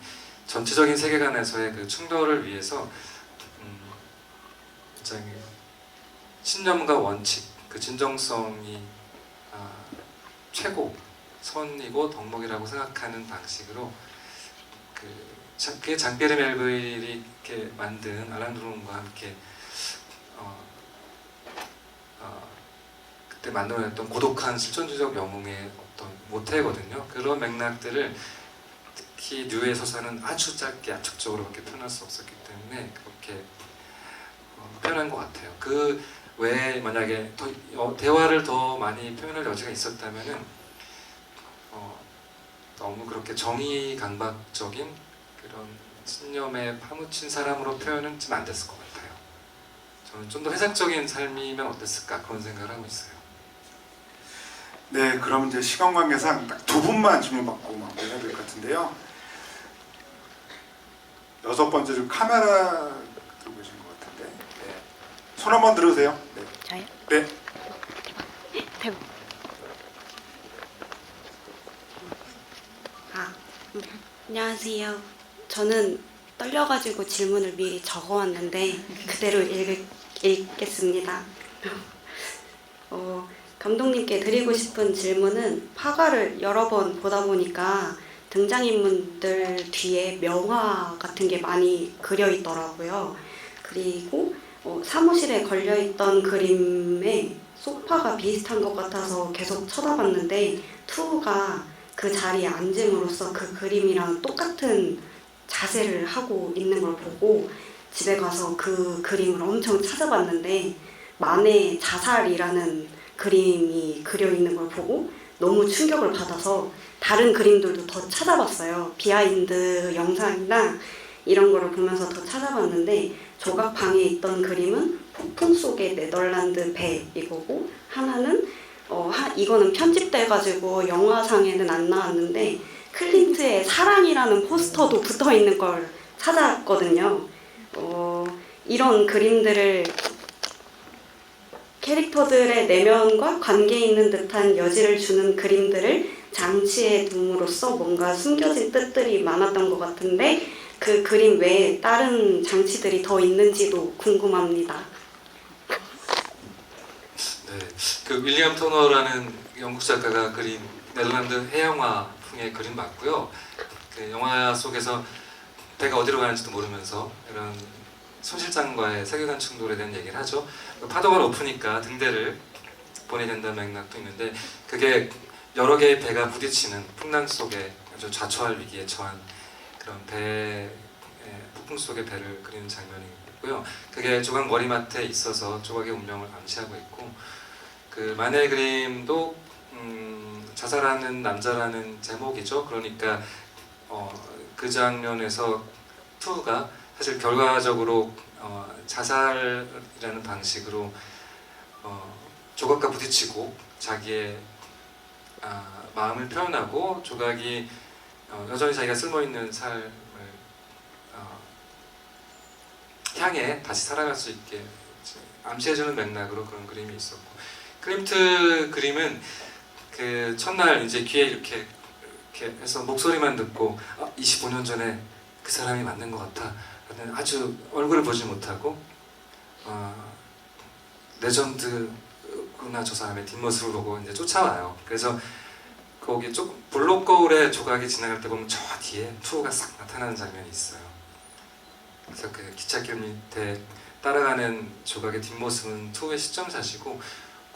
전체적인 세계관에서의 그 충돌을 위해서 굉장히 신념과 원칙, 그 진정성이 최고 선이고 덕목이라고 생각하는 방식으로 그게 장피에르 멜빌이 이렇게 만든 알랑 드론과 함께 그때 만들어냈던 고독한 실존주의적 영웅의 어떤 모태거든요. 그런 맥락들을 특히 뉴의 서사는 아주 짧게 압축적으로밖에 표현할 수 없었기 때문에 그렇게 표현한 것 같아요. 그 외에 만약에 대화를 더 많이 표현할 여지가 있었다면은 너무 그렇게 정의 강박적인 그런 신념에 파묻힌 사람으로 표현은 좀 안 됐을 것 같아요. 저는 좀 더 회상적인 삶이면 어땠을까 그런 생각을 하고 있어요. 네, 그럼 이제 시간 관계상 딱 두 분만 질문 받고 마무리해야 될 것 같은데요. 6번째로 카메라 들고 계신 것 같은데 네. 손 한번 들으세요. 네. 저요? 네. 대박. 안녕하세요. 저는 떨려가지고 질문을 미리 적어왔는데 그대로 읽겠습니다. 감독님께 드리고 싶은 질문은 파가를 여러 번 보다 보니까 등장인물들 뒤에 명화 같은 게 많이 그려 있더라고요. 그리고 사무실에 걸려있던 그림에 소파가 비슷한 것 같아서 계속 쳐다봤는데 투우가 그 자리에 앉음으로써 그 그림이랑 똑같은 자세를 하고 있는 걸 보고 집에 가서 그 그림을 엄청 찾아봤는데 만의 자살이라는 그림이 그려 있는 걸 보고 너무 충격을 받아서 다른 그림들도 더 찾아봤어요. 비하인드 영상이나 이런 거를 보면서 더 찾아봤는데 조각방에 있던 그림은 폭풍 속의 네덜란드 배 이거고 하나는 이거는 편집돼가지고 영화상에는 안 나왔는데 클린트의 사랑이라는 포스터도 붙어있는 걸 찾았거든요. 이런 그림들을 캐릭터들의 내면과 관계 있는 듯한 여지를 주는 그림들을 장치에 둠으로써 뭔가 숨겨진 뜻들이 많았던 것 같은데 그 그림 외에 다른 장치들이 더 있는지도 궁금합니다. 네, 그 윌리엄 토너라는 영국 작가가 그린 네덜란드 해영화풍의 그림 맞고요. 그 영화 속에서 배가 어디로 가는지도 모르면서 이런 손 실장과의 세계관 충돌에 대한 얘기를 하죠. 파도가 높으니까 등대를 보내야 된다는 맥락도 있는데 그게 여러 개의 배가 부딪히는 풍랑 속에 아주 자초할 위기에 처한 그런 폭풍 속의 배를 그리는 장면이고요. 그게 조각 머리맡에 있어서 조각의 운명을 암시하고 있고 그 만의 그림도 자살하는 남자라는 제목이죠. 그러니까 그 장면에서 투가 사실 결과적으로 자살이라는 방식으로 조각과 부딪히고 자기의 마음을 표현하고 조각이 여전히 자기가 쓸모있는 삶을 향해 다시 살아갈 수 있게 암시해주는 맥락으로 그런 그림이 있었고 클림트 그림은 그 첫날 이제 귀에 이렇게 해서 목소리만 듣고 25년 전에 그 사람이 맞는 것 같아 아주 얼굴을 보지 못하고 레전드구나 저 사람의 뒷모습을 보고 이제 쫓아와요. 그래서 거기 조금 볼록 거울에 조각이 지나갈 때 보면 저 뒤에 투우가 싹 나타나는 장면이 있어요. 그래서 그 기찻길 밑에 따라가는 조각의 뒷모습은 투의 시점샷이고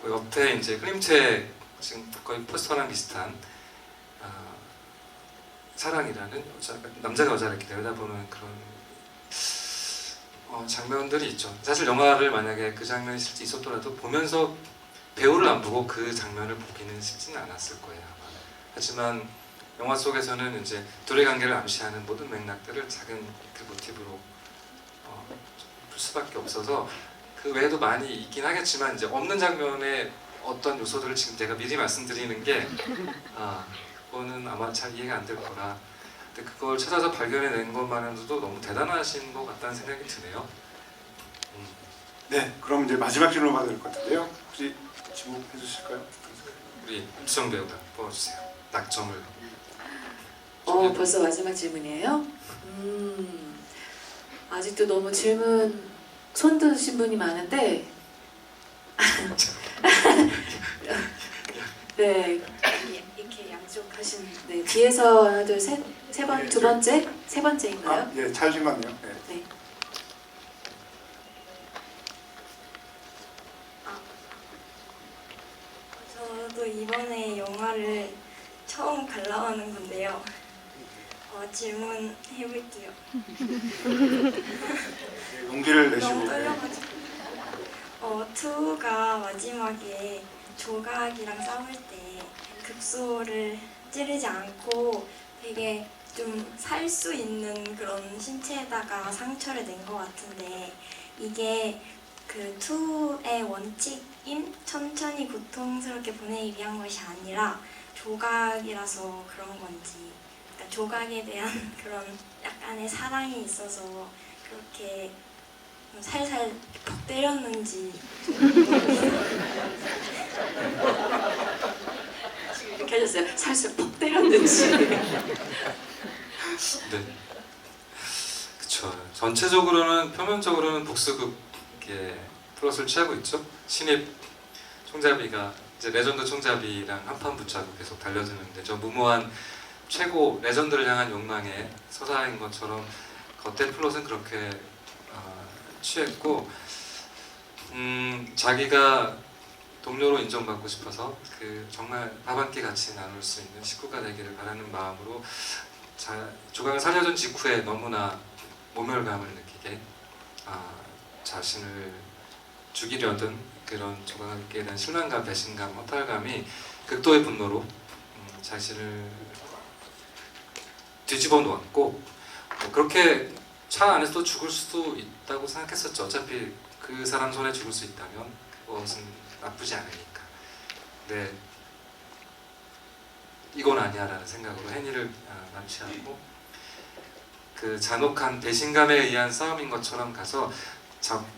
그 옆에 이제 그림체 지금 거의 포스터랑 비슷한 사랑이라는 남자가 여자를 이렇게 내려다보는 그런 장면들이 있죠. 사실 영화를 만약에 그 장면이 실제 있었더라도 보면서 배우를 안 보고 그 장면을 보기는 쉽지는 않았을 거예요. 아마. 하지만 영화 속에서는 이제 둘의 관계를 암시하는 모든 맥락들을 작은 그 모티브로 풀 수밖에 없어서 그 외에도 많이 있긴 하겠지만 이제 없는 장면에 어떤 요소들을 지금 제가 미리 말씀드리는 게 그거는 아마 잘 이해가 안 될 거라. 근데 그걸 찾아서 발견해낸 것만으로도 너무 대단하신 것 같다는 생각이 드네요. 네, 그럼 이제 마지막 질문 받을 것 같은데요. 혹시 지목해 주실까요? 우리 임수정 배우가 뽑아주세요. 낙점을. 벌써 마지막 질문이에요? 아직도 너무 질문 손 드신 분이 많은데 네, 이렇게 양쪽 하시는. 네 뒤에서 하나 둘 셋 두 번째 세 번째인가요? 예, 찰진 것 같네요. 네. 네. 저도 이번에 영화를 처음 관람하는 건데요. 질문해볼게요. 예, 용기를 내시고. 너무 떨려가지고. 투가 마지막에 조각이랑 싸울 때 극소를 찌르지 않고 되게 좀 살 수 있는 그런 신체에다가 상처를 낸 것 같은데 이게 그 투의 원칙인 천천히 고통스럽게 보내기 위한 것이 아니라 조각이라서 그런 건지, 그러니까 조각에 대한 그런 약간의 사랑이 있어서 그렇게 살살 퍽 때렸는지. 이렇게 하셨어요. 살살 퍽 때렸는지. 네. 그쵸. 전체적으로는 표면적으로는 복수극의 플롯을 취하고 있죠. 신입 총잡이가 이제 레전드 총잡이랑 한판 붙자고 계속 달려드는데 저 무모한 최고 레전드를 향한 욕망의 서사인 것처럼 겉에 플롯은 그렇게 취했고 자기가 동료로 인정받고 싶어서 그 정말 밥 한 끼 같이 나눌 수 있는 식구가 되기를 바라는 마음으로 조각을 살려준 직후에 너무나 모멸감을 느끼게 자신을 죽이려던 그런 조각에 대한 실망감, 배신감, 허탈감이 극도의 분노로 자신을 뒤집어 놓았고 그렇게 차 안에서도 죽을 수도 있다고 생각했었죠. 어차피 그 사람 손에 죽을 수 있다면 그것은 나쁘지 않으니까. 근데 이건 아니야라는 생각으로 해니를 납치하고 그 잔혹한 배신감에 의한 싸움인 것처럼 가서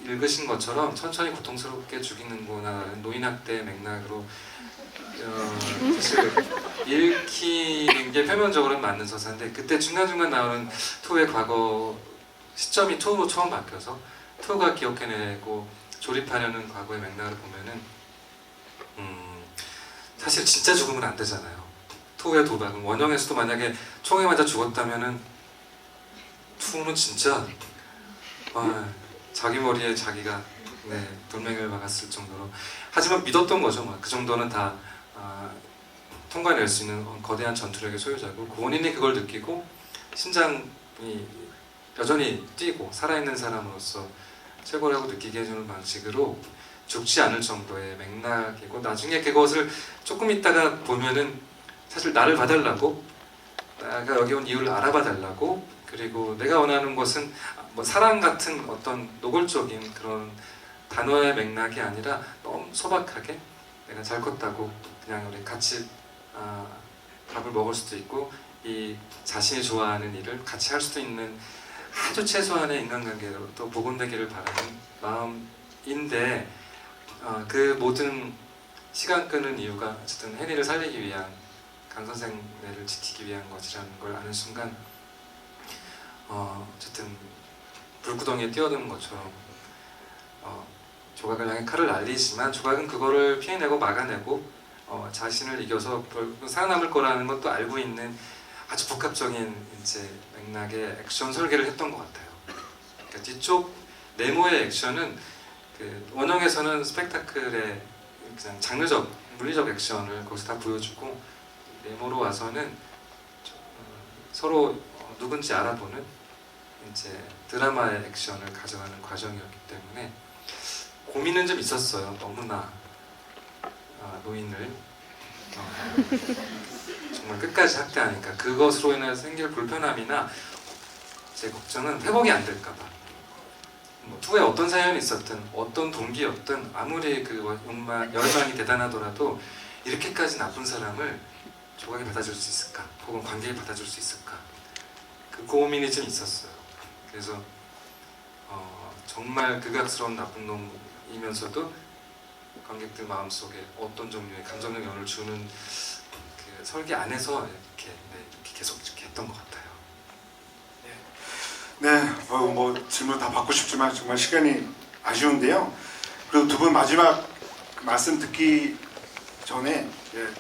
읽으신 것처럼 천천히 고통스럽게 죽이는구나라는 노인학대의 맥락으로 사실 읽히는 게 표면적으로는 맞는 서사인데 그때 중간중간 나오는 투의 과거 시점이 투로 처음 바뀌어서 투가 기억해내고 조립하려는 과거의 맥락을 보면은 사실 진짜 죽으면 안 되잖아요. 투의 도박은 원형에서도 만약에 총에 맞아 죽었다면은 투는 진짜 자기 머리에 자기가 돌멩이를 박았을 정도로 하지만 믿었던 거죠. 그 정도는 다 통과해낼 수 있는 거대한 전투력의 소유자고 그 본인이 그걸 느끼고 심장이 여전히 뛰고 살아있는 사람으로서 최고라고 느끼게 해주는 방식으로 죽지 않을 정도의 맥락이고 나중에 그것을 조금 있다가 보면은 사실 나를 봐달라고 내가 여기 온 이유를 알아봐 달라고 그리고 내가 원하는 것은 뭐 사랑 같은 어떤 노골적인 그런 단어의 맥락이 아니라 너무 소박하게 내가 잘 컸다고 그냥 우리 같이 밥을 먹을 수도 있고 이 자신이 좋아하는 일을 같이 할 수도 있는 아주 최소한의 인간관계로 또 복원되기를 바라는 마음인데 그 모든 시간 끄는 이유가 어쨌든 해니를 살리기 위한 강 선생네를 지키기 위한 것이라는 걸 아는 순간 어쨌든 불구덩이에 뛰어드는 것처럼 조각을 향해 칼을 날리지만 조각은 그거를 피해내고 막아내고 자신을 이겨서 살아남을 거라는 것도 알고 있는 아주 복합적인 이제 맥락의 액션 설계를 했던 것 같아요. 그러니까 뒤쪽 네모의 액션은 그 원형에서는 스펙타클의 그냥 장르적, 물리적 액션을 거기서 다 보여주고 네모로 와서는 서로 누군지 알아보는 이제 드라마의 액션을 가져가는 과정이었기 때문에 고민은 좀 있었어요. 너무나 노인을 정말 끝까지 학대하니까 그것으로 인해 생길 불편함이나 제 걱정은 회복이 안 될까봐. 뭐 후에 어떤 사연이 있었든 어떤 동기였든 아무리 그 열망이 대단하더라도 이렇게까지 나쁜 사람을 조각이 받아줄 수 있을까? 혹은 관객이 받아줄 수 있을까? 그 고민이 좀 있었어요. 그래서 정말 극악스러운 나쁜 놈이면서도 관객들 마음속에 어떤 종류의 감정적 영향을 주는 그 설계 안에서 이렇게 계속 이렇게 했던 것 같아요. 네, 뭐 질문 다 받고 싶지만 정말 시간이 아쉬운데요. 그리고 두 분 마지막 말씀 듣기 전에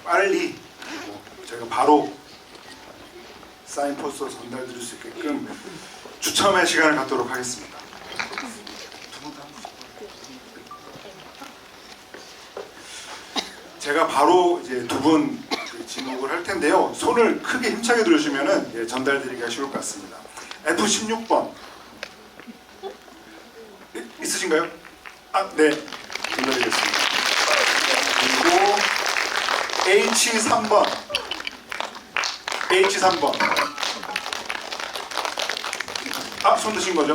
빨리 저희가 바로 사인 포스터 전달드릴 수 있게끔 추첨의 시간을 갖도록 하겠습니다. 제가 바로 이제 두 분 지목을 할 텐데요. 손을 크게 힘차게 들으시면은 전달드리기가 쉬울 것 같습니다. F16번 있으신가요? 네, 전달드리겠습니다. 그리고 H3번 손 드신 거죠?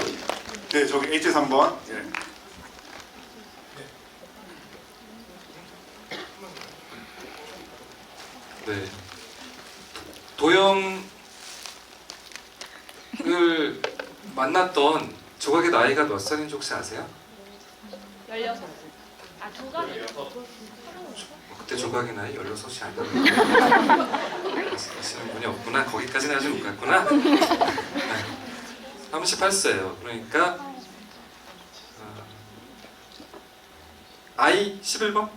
네, 저기 H3번. 네. 도영을 만났던 조각의 나이가 몇 살인지 혹시 아세요? 16. 조각이 그때 조각의 나이 16이 아니라고 하시는 분이 없구나. 거기까지는 아직 못 갔구나. 38세예요. 그러니까 I11번?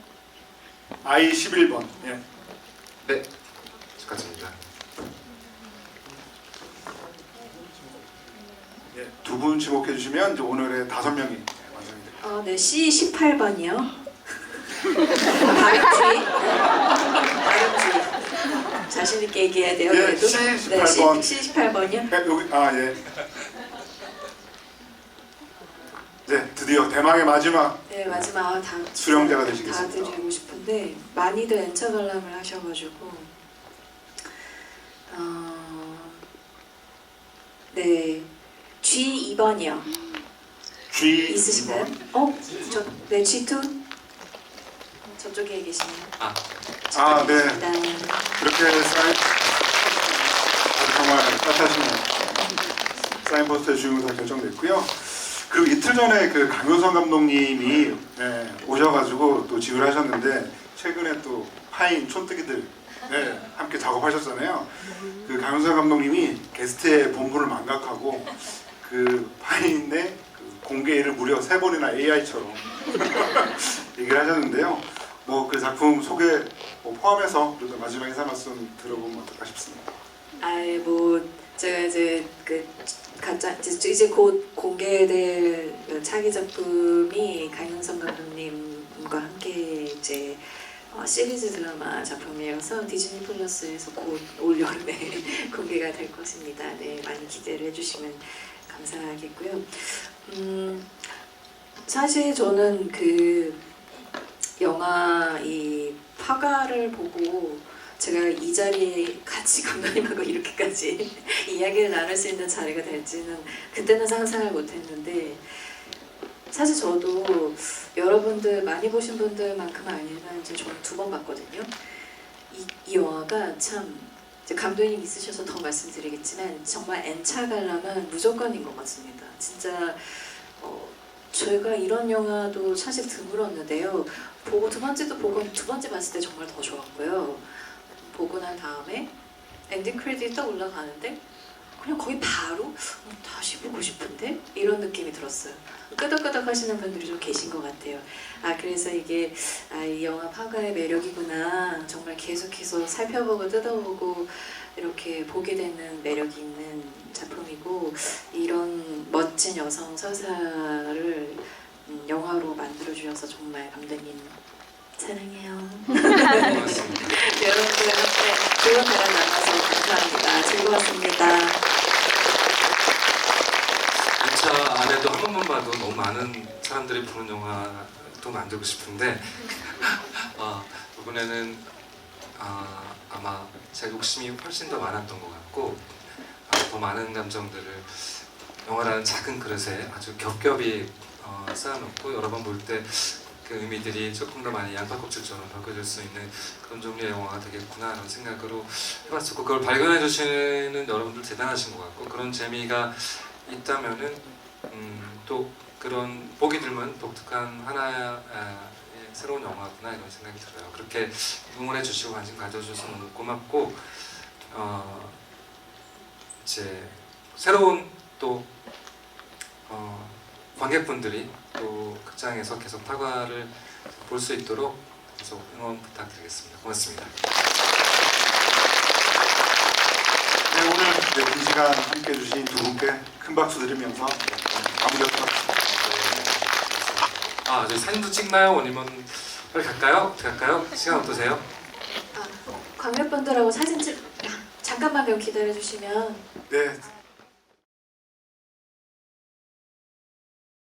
I11번. 네, 축하드립니다. 두 분 지목해 주시면 이제 오늘의 5명이 완성이 됩니다. 네, C18번이요. 발음주의. 자신 있게 얘기해야 돼요. 예, 그래도. C18번. C18번이요. 여기 네, 드디어 대망의 마지막 네, 마지막 다 수령자가 되시겠습니다. 다 드리고 싶은데 많이들 N차 관람을 하셔가지고 네, G2번이요. G 있으신가요? 네, G2 저쪽에 계시네요. 네. 네. 이렇게 정말 따뜻하신 사인 포스터의 주인공사 결정됐고요. 그리고 이틀 전에 그 강효선 감독님이 오셔가지고 또 지휘를 하셨는데 최근에 또 파인 촌뜨기들 함께 작업하셨잖아요. 그 강효선 감독님이 게스트의 본분을 망각하고 그 파인의 그 공개일을 무려 3번이나 AI처럼 얘기를 하셨는데요. 뭐 그 작품 소개 포함해서 그래도 마지막 인사 말씀 들어보면 어떨까 싶습니다. 제가 이제 이제 곧 공개될 차기 작품이 강윤성 감독님과 함께 이제 시리즈 드라마 작품이어서 디즈니 플러스에서 곧 올 여름에 공개가 될 것입니다. 네, 많이 기대를 해주시면 감사하겠고요. 사실 저는 그 영화 이 파가를 보고 제가 이 자리에 같이 감독님하고 이렇게까지 이야기를 나눌 수 있는 자리가 될지는 그때는 상상을 못했는데 사실 저도 여러분들 많이 보신 분들만큼은 아니지만 이제 저는 2번 봤거든요. 이 영화가 참 이제 감독님 있으셔서 더 말씀드리겠지만 정말 N차 관람은 무조건인 것 같습니다. 진짜 저희가 이런 영화도 사실 드물었는데요. 보고 두 번째 봤을 때 정말 더 좋았고요. 보고 난 다음에 엔딩 크레딧이 딱 올라가는데 그냥 거의 바로 다시 보고 싶은데 이런 느낌이 들었어요. 끄덕끄덕 하시는 분들이 좀 계신 것 같아요. 그래서 이게 이 영화 파가의 매력이구나. 정말 계속해서 살펴보고 뜯어보고 이렇게 보게 되는 매력이 있는 작품이고, 이런 멋진 여성 서사를 영화로 만들어 주셔서 정말 감독님 사랑해요. 고맙습니다. 여러분들 함께 좋은 대화 나눠서 감사합니다. 즐거웠습니다. 2차 안에도 한 번만 봐도 너무 많은 사람들이 보는 영화도 만들고 싶은데 이번에는 아마 제 욕심이 훨씬 더 많았던 것 같고, 더 많은 감정들을 영화라는 작은 그릇에 아주 겹겹이 쌓아놓고 여러 번 볼 때 그 의미들이 조금 더 많이 양파껍질처럼 바꿔줄 수 있는 그런 종류의 영화가 되겠구나라는 생각으로 해봤었고, 그걸 발견해 주시는 여러분들 대단하신 것 같고, 그런 재미가 있다면은 또 그런 보기 드문 독특한 하나의 새로운 영화구나 이런 생각이 들어요. 그렇게 응원해 주시고 관심 가져주셔서 너무 고맙고, 이제 새로운 또 관객분들이 또 극장에서 계속 파과를 볼 수 있도록 계속 응원 부탁드리겠습니다. 고맙습니다. 네, 오늘 긴 시간 함께 해주신 두 분께 큰 박수 드리면서 마무리하도록 하겠습니다. 저희 사진도 찍나요? 아니면 빨리 갈까요? 갈까요? 시간 어떠세요? 관객분들하고 사진 찍 잠깐만 기다려 주시면. 네,